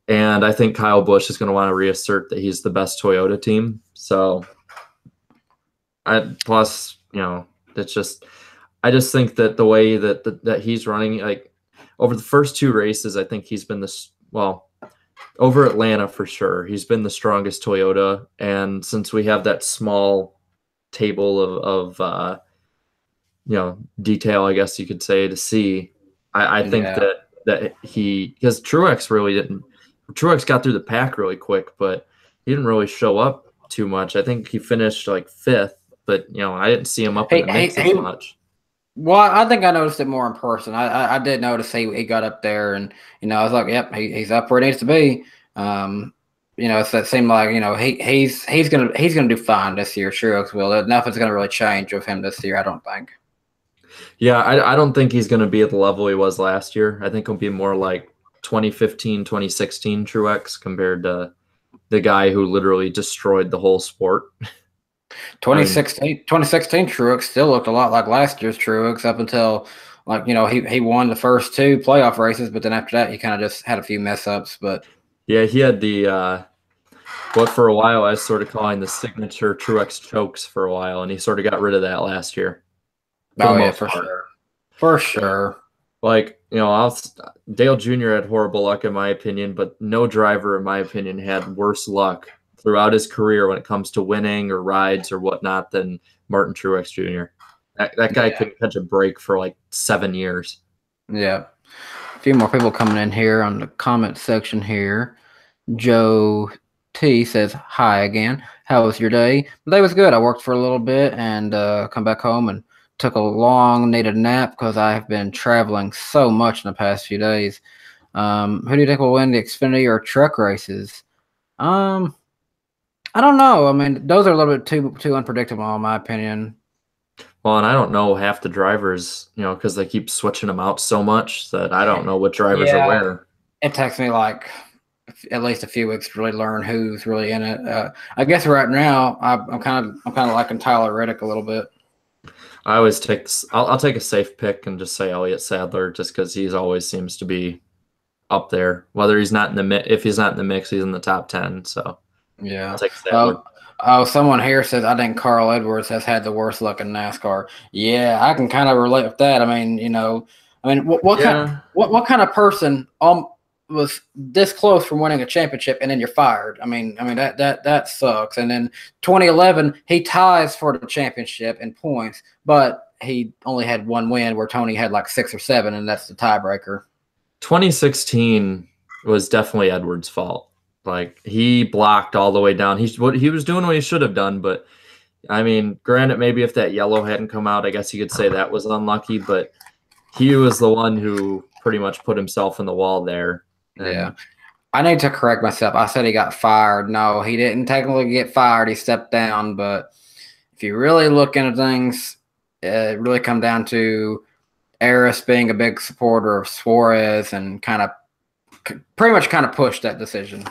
And I think Kyle Busch is going to want to reassert that he's the best Toyota team. So plus, it's just I just think that the way that he's running, like over the first 2 races, I think he's been this well over Atlanta for sure. He's been the strongest Toyota, and since we have that small table of detail, I guess you could say to see, I think Yeah. that he because Truex really didn't. Truex got through the pack really quick, but he didn't really show up too much. I think he finished like fifth, but I didn't see him up in Hey, the hey, mix as hey. much. Well, I think I noticed it more in person. I did notice he got up there, and I was like, yep, he's up where he needs to be. Um, it's that seemed like he's gonna do fine this year. Sure, will. Nothing's gonna really change with him this year. I don't think. Yeah, I don't think he's going to be at the level he was last year. I think he'll be more like 2015, 2016 Truex compared to the guy who literally destroyed the whole sport. I mean, 2016 Truex still looked a lot like last year's Truex up until he won the first 2 playoff races, but then after that he kind of just had a few mess ups. But yeah, he had the what for a while I was sort of calling the signature Truex chokes for a while, and he sort of got rid of that last year for the oh yeah, most for part. sure, for Yeah. sure. Like, Dale Jr. had horrible luck in my opinion, but no driver in my opinion had worse luck throughout his career when it comes to winning or rides or whatnot than Martin Truex Jr. That guy Yeah, couldn't catch a break for like 7 years. yeah. A few more people coming in here on the comment section here. Joe T says, "Hi again. How was your day?" The day was good. I worked for a little bit and come back home and took a long needed nap because I have been traveling so much in the past few days. Who do you think will win the Xfinity or truck races? Um, I don't know. I mean, those are a little bit too unpredictable in my opinion. Well, and I don't know half the drivers, because they keep switching them out so much that I don't know what drivers are Yeah, where. it takes me like at least a few weeks to really learn who's really in it. I guess right now I'm kind of liking Tyler Reddick a little bit. I always take this, I'll take a safe pick and just say Elliott Sadler just because he's always seems to be up there. Whether he's not in the if he's not in the mix, he's in the top 10. So I'll Yeah. take Sadler. Oh, someone here says I think Carl Edwards has had the worst luck in NASCAR. Yeah, I can kind of relate with that. I mean, Yeah. what kind of person was this close from winning a championship and then you're fired? I mean that sucks. And then 2011, he ties for the championship in points, but he only had one win where Tony had like 6 or 7, and that's the tiebreaker. 2016 was definitely Edwards' fault. Like he blocked all the way down. What he was doing what he should have done, but I mean, granted, maybe if that yellow hadn't come out, I guess you could say that was unlucky, but he was the one who pretty much put himself in the wall there. Yeah. I need to correct myself. I said he got fired. No, he didn't technically get fired. He stepped down. But if you really look into things, it really come down to Eris being a big supporter of Suarez and pretty much pushed that decision.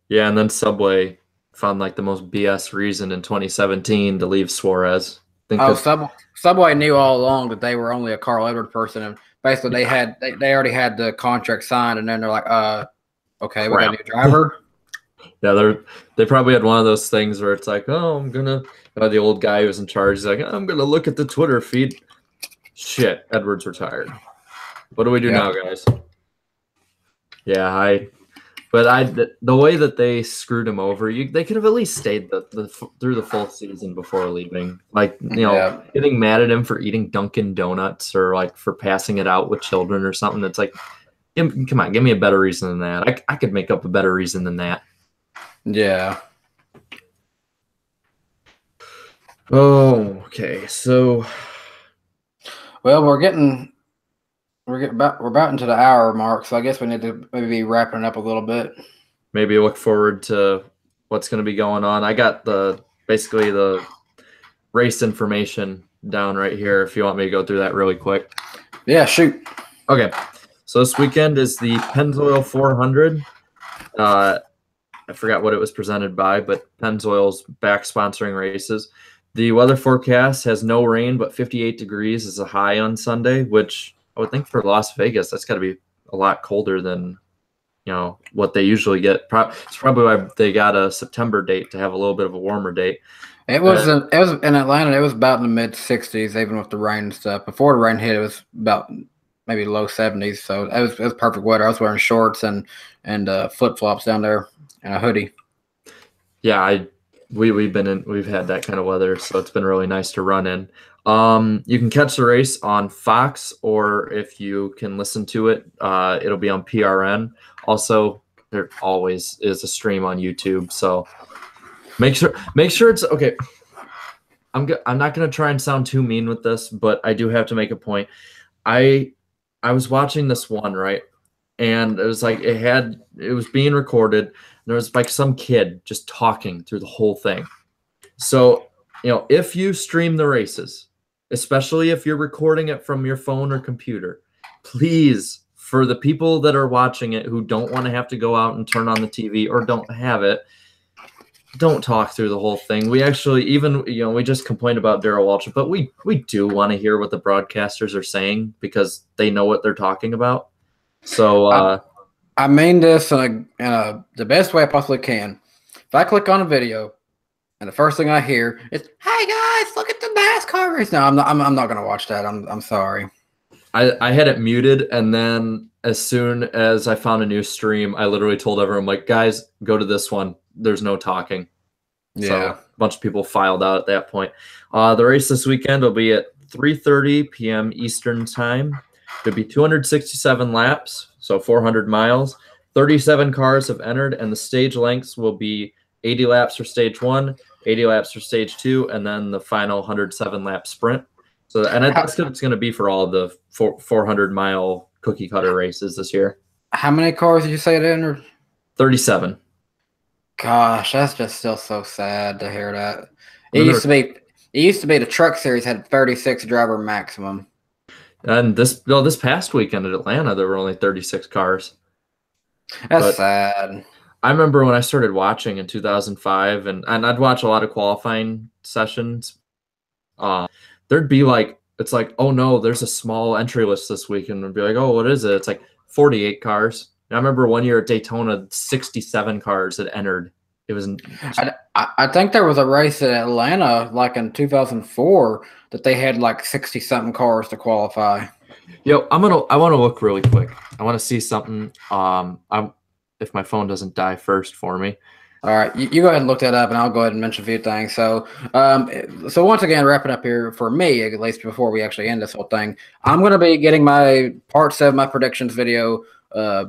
Yeah, and then Subway found like the most BS reason in 2017 to leave Suarez. Subway knew all along that they were only a Carl Edwards person, and basically they already had the contract signed, and then they're like, okay, we got a new driver. Yeah, they probably had one of those things where it's like, oh, I'm gonna the old guy who was in charge. He's like, I'm gonna look at the Twitter feed. Shit, Edwards retired. What do we do now, guys? Yeah, the way that they screwed him over, they could have at least stayed through the full season before leaving. Like, getting mad at him for eating Dunkin' Donuts or like for passing it out with children or something. That's like, come on, give me a better reason than that. I could make up a better reason than that. Yeah. Oh, okay. So, well, we're about into the hour mark, so I guess we need to maybe be wrapping it up a little bit. Maybe look forward to what's going to be going on. I got basically the race information down right here if you want me to go through that really quick. Yeah, shoot. Okay. So this weekend is the Pennzoil 400. I forgot what it was presented by, but Pennzoil's back sponsoring races. The weather forecast has no rain, but 58 degrees is a high on Sunday, which I would think for Las Vegas, that's got to be a lot colder than, what they usually get. It's probably why they got a September date to have a little bit of a warmer date. It was in Atlanta. It was about in the mid 60s, even with the rain and stuff. Before the rain hit, it was about maybe low 70s. So it was perfect weather. I was wearing shorts and flip flops down there and a hoodie. Yeah, we've had that kind of weather, so it's been really nice to run in. You can catch the race on Fox, or if you can listen to it, it'll be on PRN. Also, there always is a stream on YouTube, so make sure it's okay. I'm not gonna try and sound too mean with this, but I do have to make a point. I was watching this one, right, and it was like it was being recorded. And there was like some kid just talking through the whole thing. So if you stream the races, especially if you're recording it from your phone or computer, please, for the people that are watching it who don't want to have to go out and turn on the TV or don't have it, don't talk through the whole thing. We actually we just complained about Darrell Waltrip, but we do want to hear what the broadcasters are saying because they know what they're talking about. So I mean this in the best way I possibly can. If I click on a video and the first thing I hear is, "Hey guys, look at the NASCAR race." No, I'm not going to watch that. I'm sorry. I had it muted, and then as soon as I found a new stream, I literally told everyone, like, guys, go to this one. There's no talking. Yeah. So a bunch of people filed out at that point. The race this weekend will be at 3:30 p.m. Eastern time. It'll be 267 laps, so 400 miles. 37 cars have entered, and the stage lengths will be 80 laps for stage 1, 80 laps for stage 2, and then the final 107-lap sprint. So, and that's what it's going to be for all of the 400-mile cookie cutter races this year. How many cars did you say it entered? 37. Gosh, that's just still so sad to hear that. It used to be the truck series had 36 driver maximum. And this past weekend at Atlanta, there were only 36 cars. That's sad. I remember when I started watching in 2005, and I'd watch a lot of qualifying sessions. There'd be like, it's like, oh no, there's a small entry list this week, and it'd be like, oh, what is it? It's like 48 cars. And I remember one year at Daytona, 67 cars had entered. It was I think there was a race at Atlanta, like in 2004, that they had like 60 something cars to qualify. Yo, I want to look really quick. I want to see something. I'm if my phone doesn't die first for me. All right, you go ahead and look that up, and I'll go ahead and mention a few things. So, so once again, wrapping up here for me, at least before we actually end this whole thing, I'm going to be getting my part 7, my predictions video,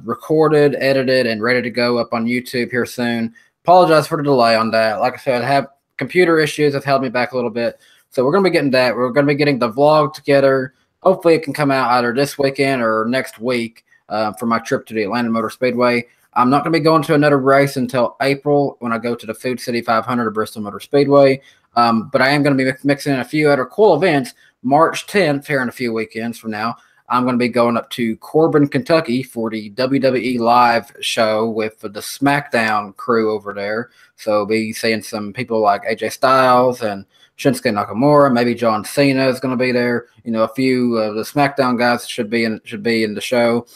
recorded, edited, and ready to go up on YouTube here soon. Apologize for the delay on that. Like I said, I have computer issues that held me back a little bit, so we're going to be getting that. We're going to be getting the vlog together. Hopefully, it can come out either this weekend or next week for my trip to the Atlanta Motor Speedway. I'm not going to be going to another race until April when I go to the Food City 500 at Bristol Motor Speedway. But I am going to be mixing in a few other cool events. March 10th, here in a few weekends from now, I'm going to be going up to Corbin, Kentucky for the WWE Live show with the SmackDown crew over there. So we'll be seeing some people like AJ Styles and Shinsuke Nakamura. Maybe John Cena is going to be there. You know, a few of the SmackDown guys should be in the show.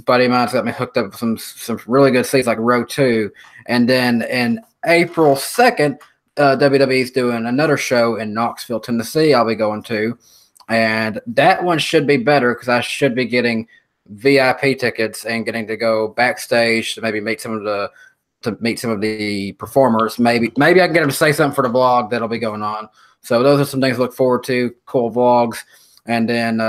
Buddy of mine's got me hooked up with some really good seats like row 2. And then in April 2nd, WWE's doing another show in Knoxville, Tennessee. I'll be going to, and that one should be better because I should be getting VIP tickets and getting to go backstage to maybe meet some of the performers. Maybe I can get them to say something for the vlog that'll be going on. So those are some things to look forward to. Cool vlogs, and then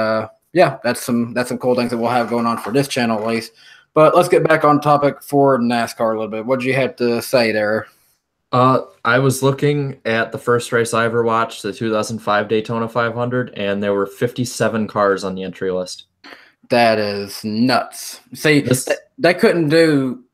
yeah, that's some cool things that we'll have going on for this channel at least. But let's get back on topic for NASCAR a little bit. What did you have to say there? I was looking at the first race I ever watched, the 2005 Daytona 500, and there were 57 cars on the entry list. That is nuts. See, they couldn't do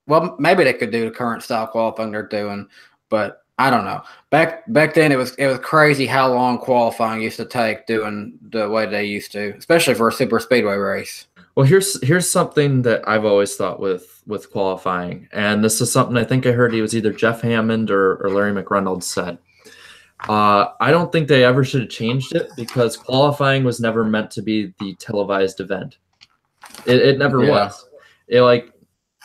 well. Maybe they could do the current style qualifying they're doing, but I don't know. Back then, it was crazy how long qualifying used to take doing the way they used to, especially for a super speedway race. Well, here's something that I've always thought with qualifying, and this is something I think I heard it was either Jeff Hammond or Larry McReynolds said. I don't think they ever should have changed it because qualifying was never meant to be the televised event. It never was. It like,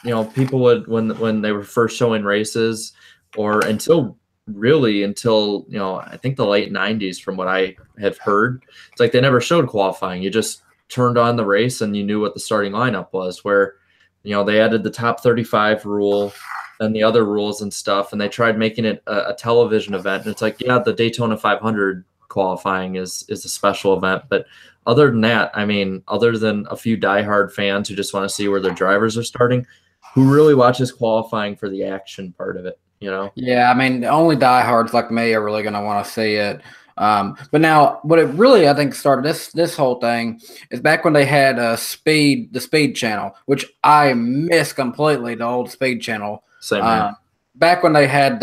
you know, people would when they were first showing races or until you know, I think the late 90s from what I have heard, it's like they never showed qualifying. You just turned on the race and you knew what the starting lineup was, where, you know, they added the top 35 rule and the other rules and stuff, and they tried making it a television event. And it's like, yeah, the Daytona 500 qualifying is a special event, but other than that, I mean, other than a few diehard fans who just want to see where their drivers are starting, who really watches qualifying for the action part of it, you know? Yeah, I mean, only diehards like me are really going to want to see it. But now, what it really, I think, started this whole thing is back when they had the Speed channel, which I miss completely, the old Speed channel. Same here. Back when they had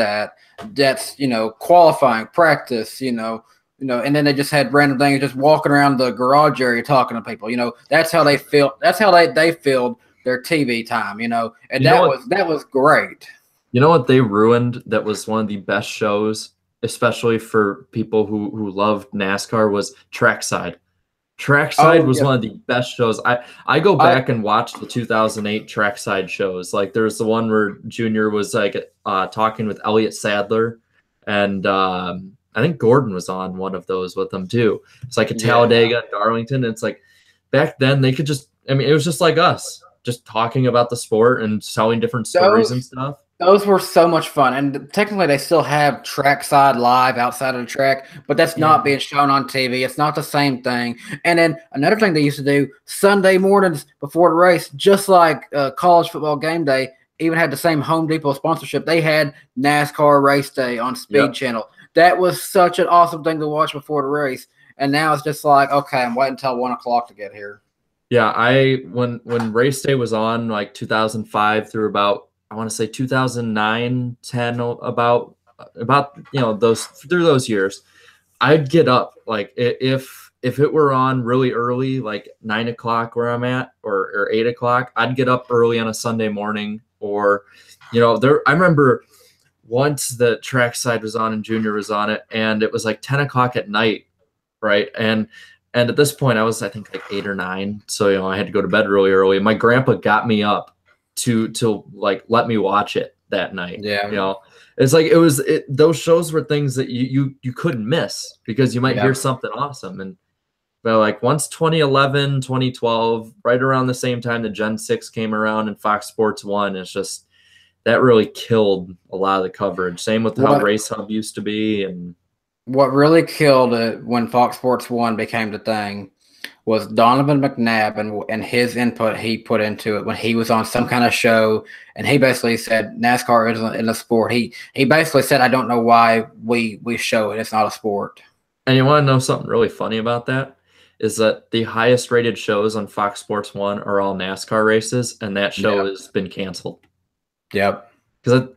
that's, you know, qualifying, practice, you know, and then they just had random things, just walking around the garage area talking to people. You know, that's how they feel. That's how they filled their TV time. You know, and that was great. You know what they ruined? That was one of the best shows, especially for people who loved NASCAR, was Trackside. Trackside was one of the best shows. I go back and watch the 2008 Trackside shows. Like there's the one where Junior was like talking with Elliott Sadler, and I think Gordon was on one of those with them too. It's like a Talladega and Darlington. And it's like back then they could just, I mean, it was just like us, just talking about the sport and telling different stories and stuff. Those were so much fun, and technically they still have Trackside Live outside of the track, but that's not being shown on TV. It's not the same thing. And then another thing they used to do, Sunday mornings before the race, just like college football game day, even had the same Home Depot sponsorship. They had NASCAR Race Day on Speed Channel. That was such an awesome thing to watch before the race, and now it's just like, okay, I'm waiting until 1 o'clock to get here. Yeah, when Race Day was on, like 2005 through about, I want to say 2009, 10, about, you know, through those years, I'd get up like if it were on really early, like 9 o'clock where I'm at, or 8 o'clock, I'd get up early on a Sunday morning, or, you know, I remember once the Trackside was on and Junior was on it, and it was like 10 o'clock at night, right? And And at this point, I was, I think, like 8 or 9. So, I had to go to bed really early. My grandpa got me up to like let me watch it that night. Yeah. It's like those shows were things that you couldn't miss because you might hear Yeah. something awesome. And but like once 2011, 2012, right around the same time the Gen 6 came around and Fox Sports 1, it's just that really killed a lot of the coverage. Same with how Race Hub used to be. And what really killed it when Fox Sports 1 became the thing was Donovan McNabb and his input he put into it when he was on some kind of show, and he basically said NASCAR isn't in the sport. He basically said, I don't know why we show it. It's not a sport. And you want to know something really funny about that? Is that the highest rated shows on Fox Sports 1 are all NASCAR races, and that show has been canceled. Yep. Because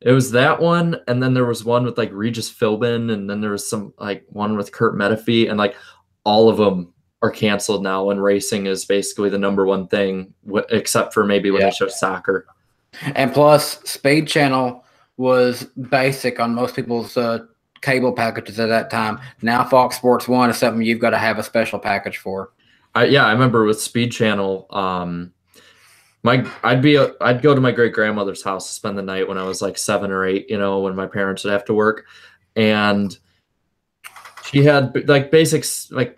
it was that one, and then there was one with like Regis Philbin, and then there was some like one with Kurt Menefee, and like all of them are canceled now, and racing is basically the #1 thing, except for maybe when they show soccer. And plus, Speed Channel was basic on most people's cable packages at that time. Now Fox Sports 1 is something you've got to have a special package for. I remember with Speed Channel, I'd go to my great grandmother's house to spend the night when I was like 7 or 8, when my parents would have to work, and she had like basics, like,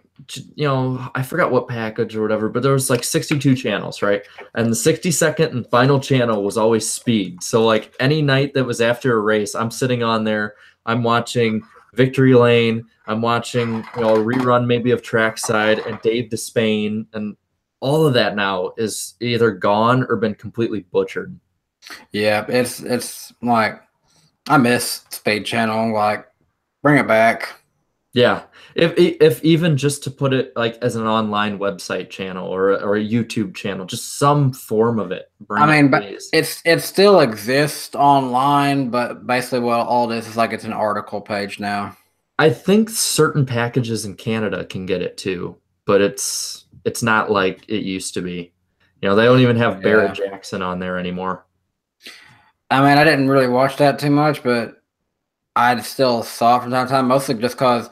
I forgot what package or whatever, but there was like 62 channels, right? And the 62nd and final channel was always speed. So like any night that was after a race, I'm sitting on there, I'm watching Victory Lane, I'm watching, a rerun maybe of Trackside and Dave Despain, and all of that now is either gone or been completely butchered. Yeah, it's like, I miss Speed Channel. Like, bring it back. Yeah, if even just to put it like as an online website channel or a YouTube channel, just some form of it. But it still exists online, but basically what all this is like, it's an article page now. I think certain packages in Canada can get it too, but it's not like it used to be. They don't even have Barrett Jackson on there anymore. I didn't really watch that too much, but I still saw it from time to time, mostly just because,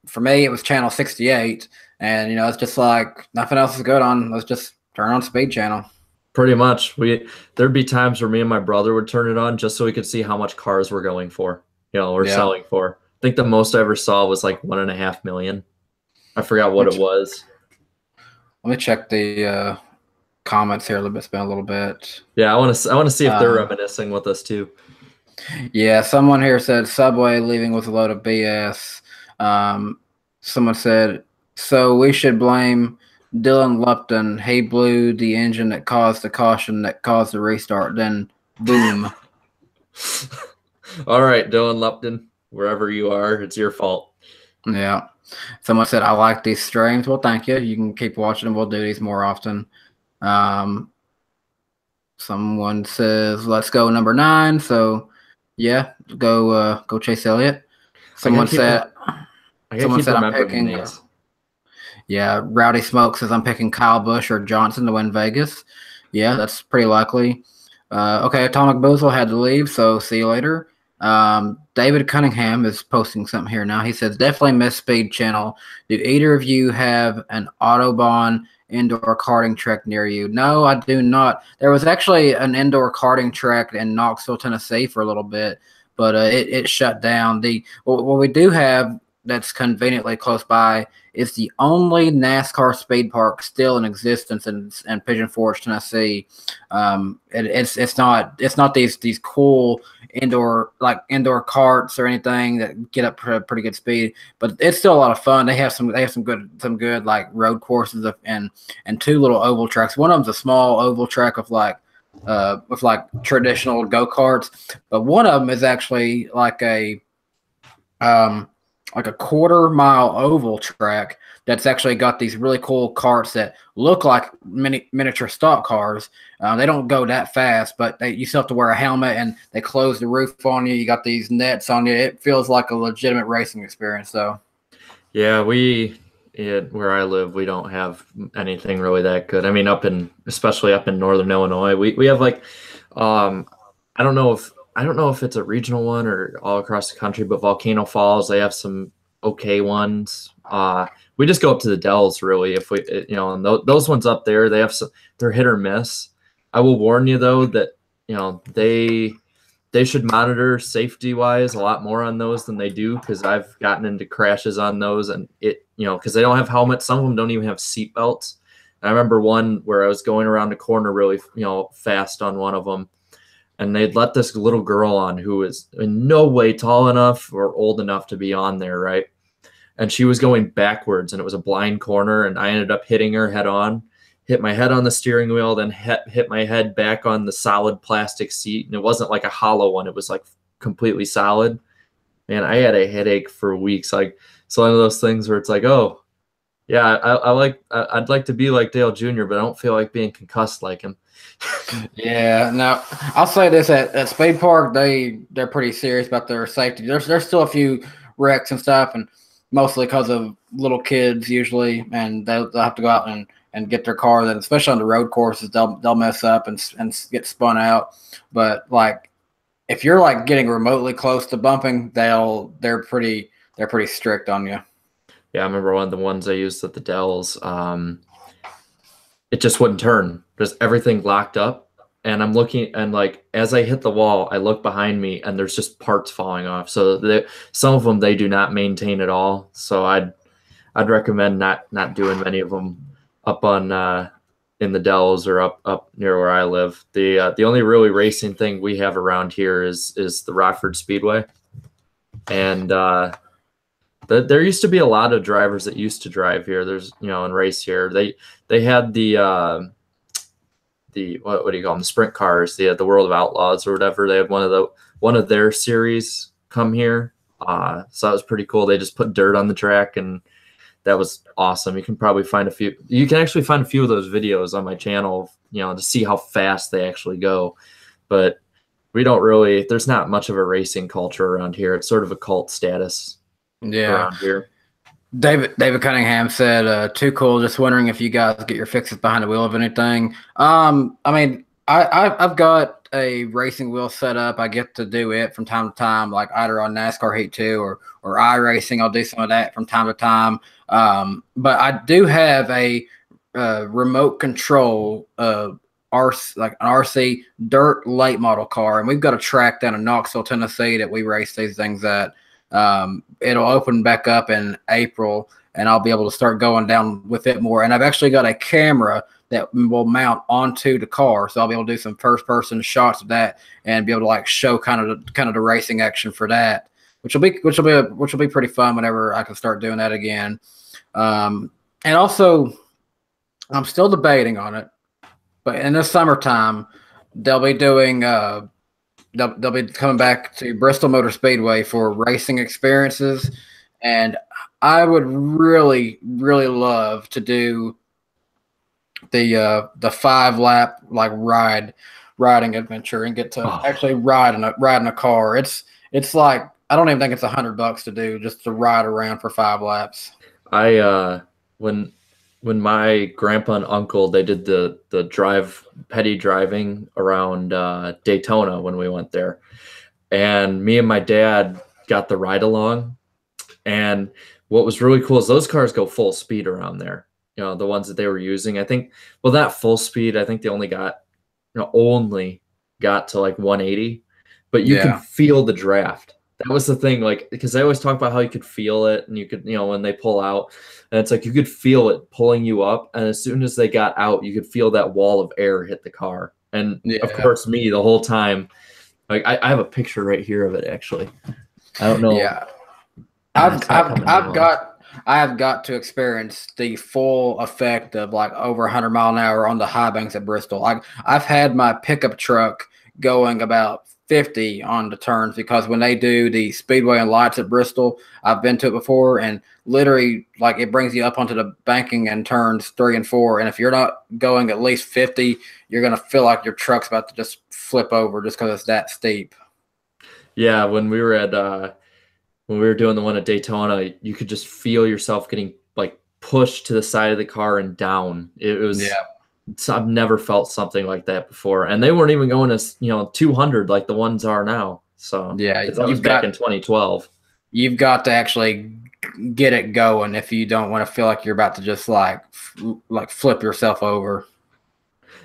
for me, it was channel 68, and, it's just like nothing else is good on. Let's just turn on Speed Channel. Pretty much. There'd be times where me and my brother would turn it on just so we could see how much cars were going for, or selling for. I think the most I ever saw was like 1.5 million. I forgot what it was. Let me check the comments here a little bit. It's been a little bit. Yeah, I want to see if they're reminiscing with us too. Yeah, someone here said Subway leaving with a load of BS. Someone said, so we should blame Dylan Lupton. He blew the engine that caused the caution that caused the restart. Then boom. All right, Dylan Lupton, wherever you are, it's your fault. Yeah. Someone said, I like these streams. Well, thank you. You can keep watching them. We'll do these more often. Someone says, let's go number 9. So, yeah, go Chase Elliott. Someone said I'm picking. Yeah, Rowdy Smoke says I'm picking Kyle Busch or Johnson to win Vegas. Yeah, that's pretty likely. Okay, Atomic Boozle had to leave, so see you later. David Cunningham is posting something here now. He says, definitely miss Speed Channel. Do either of you have an Autobahn indoor karting track near you? No, I do not. There was actually an indoor karting track in Knoxville, Tennessee for a little bit, but it shut down. What we do have that's conveniently close by is the only NASCAR speed park still in existence in Pigeon Forge, Tennessee. It's not these cool indoor carts or anything that get up to a pretty good speed, but it's still a lot of fun. They have some good like road courses and 2 little oval tracks. One of them's a small oval track with traditional go-karts, but one of them is actually like a 1/4-mile oval track that's actually got these really cool carts that look like miniature stock cars. They don't go that fast, but you still have to wear a helmet, and they close the roof on you. You got these nets on you. It feels like a legitimate racing experience, though. Yeah, where I live, we don't have anything really that good. I mean, especially up in northern Illinois, we have like, I don't know if it's a regional one or all across the country, but Volcano Falls, they have some okay ones. We just go up to the Dells really. If we, and those ones up there, they're hit or miss. I will warn you though that they should monitor safety wise a lot more on those than they do, because I've gotten into crashes on those, and because they don't have helmets. Some of them don't even have seat belts. I remember one where I was going around a corner really fast on one of them, and they'd let this little girl on who was in no way tall enough or old enough to be on there, right? And she was going backwards, and it was a blind corner, and I ended up hitting her head on, hit my head on the steering wheel, then hit my head back on the solid plastic seat. And it wasn't like a hollow one. It was like completely solid. Man, I had a headache for weeks. Like, it's one of those things where it's like, oh, yeah, I'd like to be like Dale Jr., but I don't feel like being concussed like him. Yeah, now I'll say this, at Speed Park, they're pretty serious about their safety. There's still a few wrecks and stuff, and mostly because of little kids usually, and they'll have to go out and get their car. Then, especially on the road courses, they'll mess up and get spun out. But like, if you're like getting remotely close to bumping, they're pretty strict on you. Yeah, I remember one of the ones I used at the Dells. It just wouldn't turn. Just everything locked up. And I'm looking, and like as I hit the wall, I look behind me, and there's just parts falling off. So some of them they do not maintain at all. So I'd recommend not doing many of them up on in the Dells or up near where I live. The only really racing thing we have around here is the Rockford Speedway, and there used to be a lot of drivers that used to drive here. There's and race here. They had the what do you call them? The sprint cars, the World of Outlaws or whatever. They had one of their series come here. So that was pretty cool. They just put dirt on the track, and that was awesome. You can probably find a few. You can actually find a few of those videos on my channel, to see how fast they actually go. But we don't really. There's not much of a racing culture around here. It's sort of a cult status. Yeah. Around here. David Cunningham said, "Too cool. Just wondering if you guys get your fixes behind the wheel of anything." I mean, I've got a racing wheel set up. I get to do it from time to time, like either on NASCAR Heat 2 or iRacing. I'll do some of that from time to time. But I do have a remote control like an RC dirt late model car, and we've got a track down in Knoxville, Tennessee that we race these things at. It'll open back up in April, and I'll be able to start going down with it more. And I've actually got a camera that will mount onto the car, so I'll be able to do some first-person shots of that and be able to like show kind of the racing action for that, which will be pretty fun whenever I can start doing that again. And also, I'm still debating on it, but in the summertime, they'll be doing. They'll be coming back to Bristol Motor Speedway for racing experiences, and I would really, really love to do the 5-lap like riding adventure and get to actually ride in a car. It's like I don't even think it's $100 to do just to ride around for 5 laps. When my grandpa and uncle, they did the petty driving around Daytona when we went there, and me and my dad got the ride along. And what was really cool is those cars go full speed around there. The ones that they were using, I think, well, not full speed. I think they only got to like 180, but you can feel the draft. That was the thing, like, because they always talk about how you could feel it, and you could, when they pull out, and it's like you could feel it pulling you up, and as soon as they got out, you could feel that wall of air hit the car. And of course, me the whole time, like I have a picture right here of it actually. I don't know. Yeah, I have got to experience the full effect of like over 100 mile an hour on the high banks at Bristol. I've had my pickup truck going about 50 on the turns, because when they do the speedway and lights at Bristol, I've been to it before, and literally like it brings you up onto the banking and turns 3 and 4. And if you're not going at least 50, you're going to feel like your truck's about to just flip over just because it's that steep. Yeah. When we were doing the one at Daytona, you could just feel yourself getting like pushed to the side of the car and down. It was, I've never felt something like that before, and they weren't even going as 200 like the ones are now. So yeah, that was back in 2012. You've got to actually get it going if you don't want to feel like you're about to just like flip yourself over.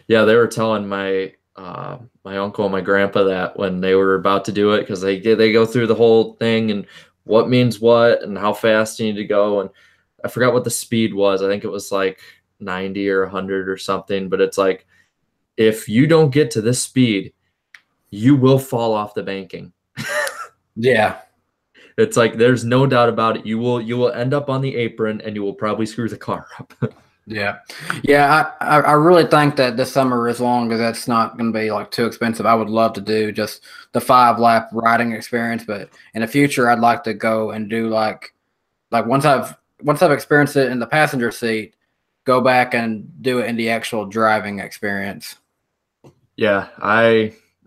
Yeah, they were telling my uncle and my grandpa that when they were about to do it, because they go through the whole thing and what means what and how fast you need to go. And I forgot what the speed was. I think it was like 90 or 100 or something. But it's like, if you don't get to this speed, you will fall off the banking. Yeah. It's like there's no doubt about it. You will end up on the apron and you will probably screw the car up. Yeah. Yeah. I really think that this summer, as long as that's not going to be like too expensive, I would love to do just the 5-lap riding experience. But in the future, I'd like to go and do like once I've experienced it in the passenger seat, go back and do it in the actual driving experience. Yeah,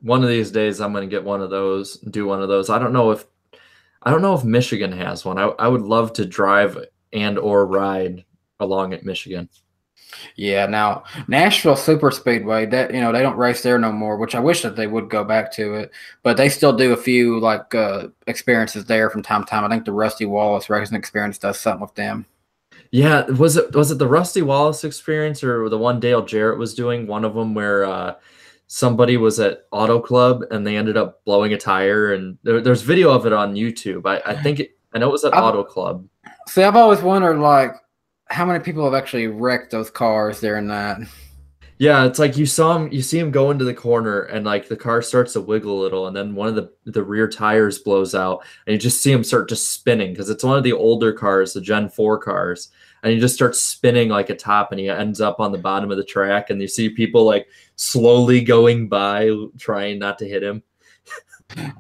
one of these days I'm gonna get one of those, do one of those. I don't know if Michigan has one. I would love to drive and or ride along at Michigan. Yeah, now Nashville Super Speedway, that they don't race there no more, which I wish that they would go back to it. But they still do a few like experiences there from time to time. I think the Rusty Wallace racing experience does something with them. Yeah, was it the Rusty Wallace experience or the one Dale Jarrett was doing? One of them where somebody was at Auto Club and they ended up blowing a tire, and there's video of it on YouTube. I know it was at Auto Club. See, I've always wondered like how many people have actually wrecked those cars there and that. Yeah, it's like you see him go into the corner and like the car starts to wiggle a little, and then one of the rear tires blows out, and you just see him start just spinning because it's one of the older cars, the Gen 4 cars, and he just starts spinning like a top, and he ends up on the bottom of the track, and you see people like slowly going by trying not to hit him.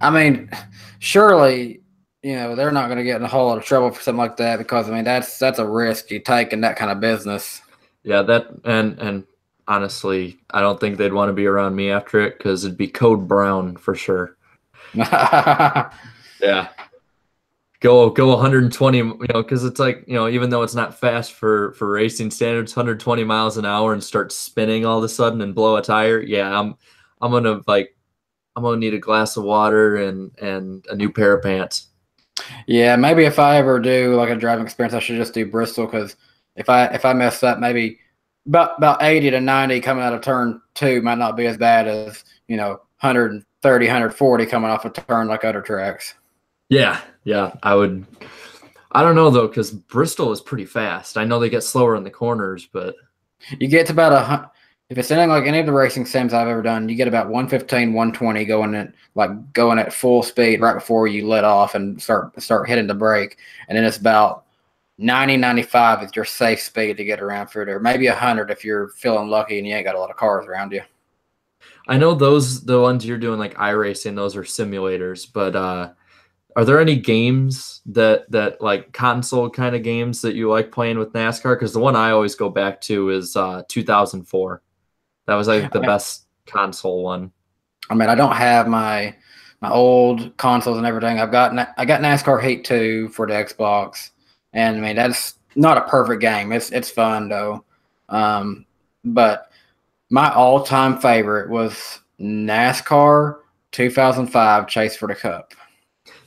I mean, surely they're not going to get in a whole lot of trouble for something like that because I mean that's a risk you take in that kind of business. Yeah, that and honestly, I don't think they'd want to be around me after it because it'd be code brown for sure. Yeah. Go 120, because it's like, even though it's not fast for racing standards, 120 miles an hour and start spinning all of a sudden and blow a tire. Yeah, I'm gonna need a glass of water and a new pair of pants. Yeah, maybe if I ever do like a driving experience, I should just do Bristol because if I mess up, maybe about 80 to 90 coming out of turn 2 might not be as bad as 130, 140 coming off a turn like other tracks. Yeah, I don't know though, because Bristol is pretty fast. I know they get slower in the corners, but you get to about if it's anything like any of the racing sims I've ever done, you get about 115, 120 going at full speed right before you let off and start hitting the brake, and then it's about 90, 95 is your safe speed to get around through there. Maybe 100 if you're feeling lucky and you ain't got a lot of cars around you. I know the ones you're doing like iRacing, those are simulators, but are there any games that like console kind of games that you like playing with NASCAR? Because the one I always go back to is 2004. That was like the best console one. I mean, I don't have my old consoles and everything. I got NASCAR Heat 2 for the Xbox, and I mean that's not a perfect game. It's fun though. But my all-time favorite was NASCAR 2005 Chase for the Cup.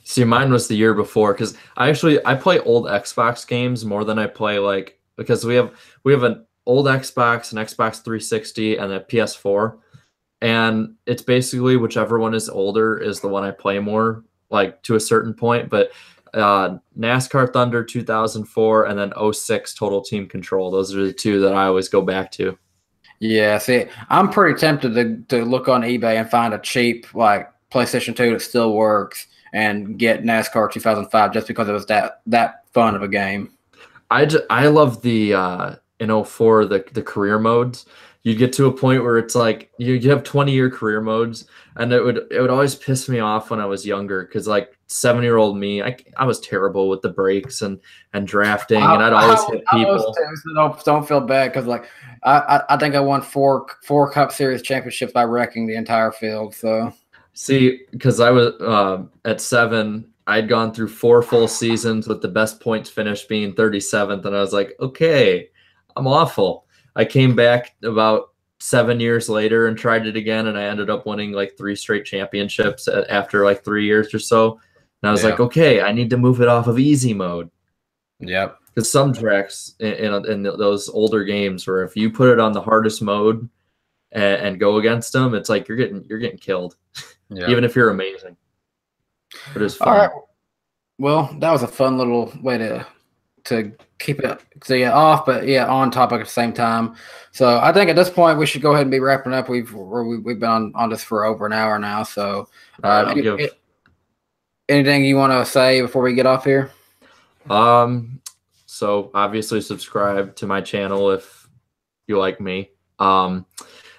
See, mine was the year before because I play old Xbox games more than I play because we have an old Xbox, an Xbox 360, and a PS4, and it's basically whichever one is older is the one I play more, like to a certain point. But NASCAR Thunder 2004 and then 06 Total Team Control. Those are the two that I always go back to. Yeah, see, I'm pretty tempted to look on eBay and find a cheap like PlayStation 2 that still works and get NASCAR 2005 just because it was that fun of a game. I love the in 04 the career modes. You get to a point where it's like you have 20-year career modes, and it would always piss me off when I was younger because like 7-year-old me, I was terrible with the brakes and drafting, and I'd always hit people. Don't feel bad because like I think I won four Cup Series championships by wrecking the entire field. So see, because I was at 7. I'd gone through 4 full seasons with the best points finish being 37th, and I was like, okay, I'm awful. I came back about 7 years later and tried it again, and I ended up winning like 3 straight championships after like 3 years or so. And I was like, okay, I need to move it off of easy mode. Yep. Because some tracks in those older games, where if you put it on the hardest mode and go against them, it's like you're getting killed, Yep. even if you're amazing. But it's All fun. right. Well, that was a fun little way to keep it off, but yeah, on topic at the same time. So I think at this point we should go ahead and be wrapping up. We've been on this for over an hour now. So All right, I'll give. anything you want to say before we get off here? So obviously subscribe to my channel if you like me.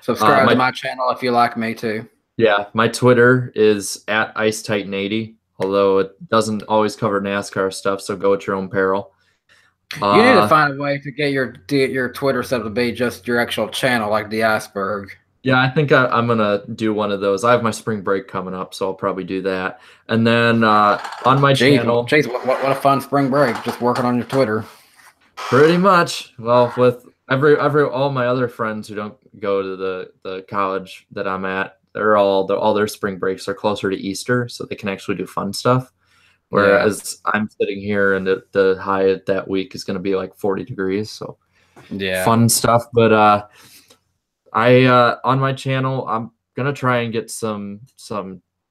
Subscribe to my channel if you like me too. Yeah, my Twitter is at IceTitan80, although it doesn't always cover NASCAR stuff, so go at your own peril. You need to find a way to get your Twitter set to be just your actual channel, like the Iceberg. Yeah, I think I'm gonna do one of those. I have my spring break coming up, so I'll probably do that. And then on my channel, jeez, what a fun spring break! Just working on your Twitter. pretty much. Well, with all my other friends who don't go to the college that I'm at, all their spring breaks are closer to Easter, so they can actually do fun stuff. Whereas I'm sitting here and the high that week is going to be like 40 degrees, so fun stuff. But I on my channel, I'm gonna try and get some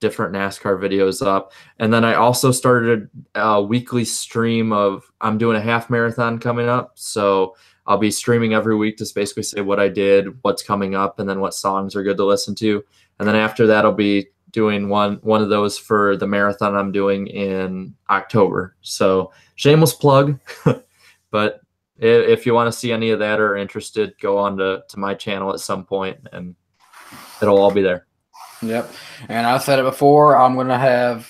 different NASCAR videos up, and then I also started a weekly stream of I'm doing a half marathon coming up, so I'll be streaming every week to basically say what I did, what's coming up, and then what songs are good to listen to, and then after that I'll be doing one of those for the marathon I'm doing in October. So shameless plug, but if you want to see any of that or are interested, go on to my channel at some point and it'll all be there. Yep. And I said it before, I'm going to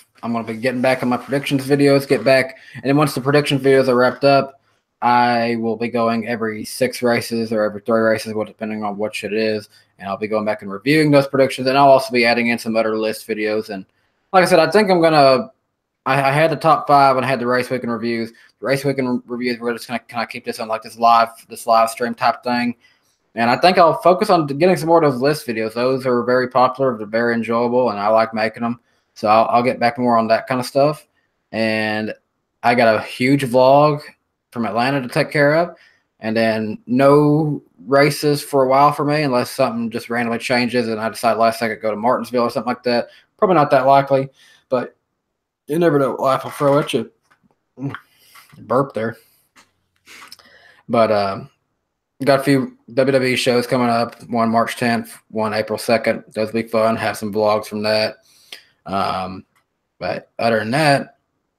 be getting back on my predictions videos, and then once the prediction videos are wrapped up, I will be going every 6 races or every 3 races, depending on which it is. And I'll be going back and reviewing those predictions. And I'll also be adding in some other list videos. And like I said, I think I had the top 5 and I had the race weekend reviews. The race weekend reviews, we're just going to kind of keep this on like this live stream type thing. And I think I'll focus on getting some more of those list videos. Those are very popular. They're very enjoyable, and I like making them. So I'll get back more on that kind of stuff. And I got a huge vlog from Atlanta to take care of. And then no races for a while for me unless something just randomly changes and I decide last second to go to Martinsville or something like that. Probably not that likely, but you never know what life will throw at you. Burp there. But got a few WWE shows coming up. One March 10th, one April 2nd. Those will be fun. Have some vlogs from that. But other than that,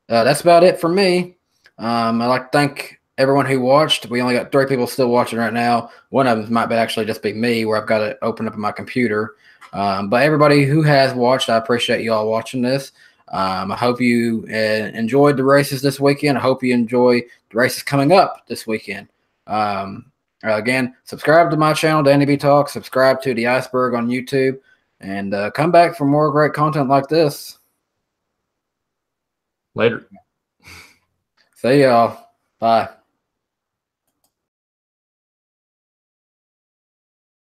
that's about it for me. I'd like to thank everyone who watched. We only got 3 people still watching right now. One of them might actually just be me, where I've got it open up on my computer. But everybody who has watched, I appreciate you all watching this. I hope you enjoyed the races this weekend. I hope you enjoy the races coming up this weekend. Again, subscribe to my channel, DannyBTalks. Subscribe to the Iceberg on YouTube. And come back for more great content like this. Later. See y'all. Bye.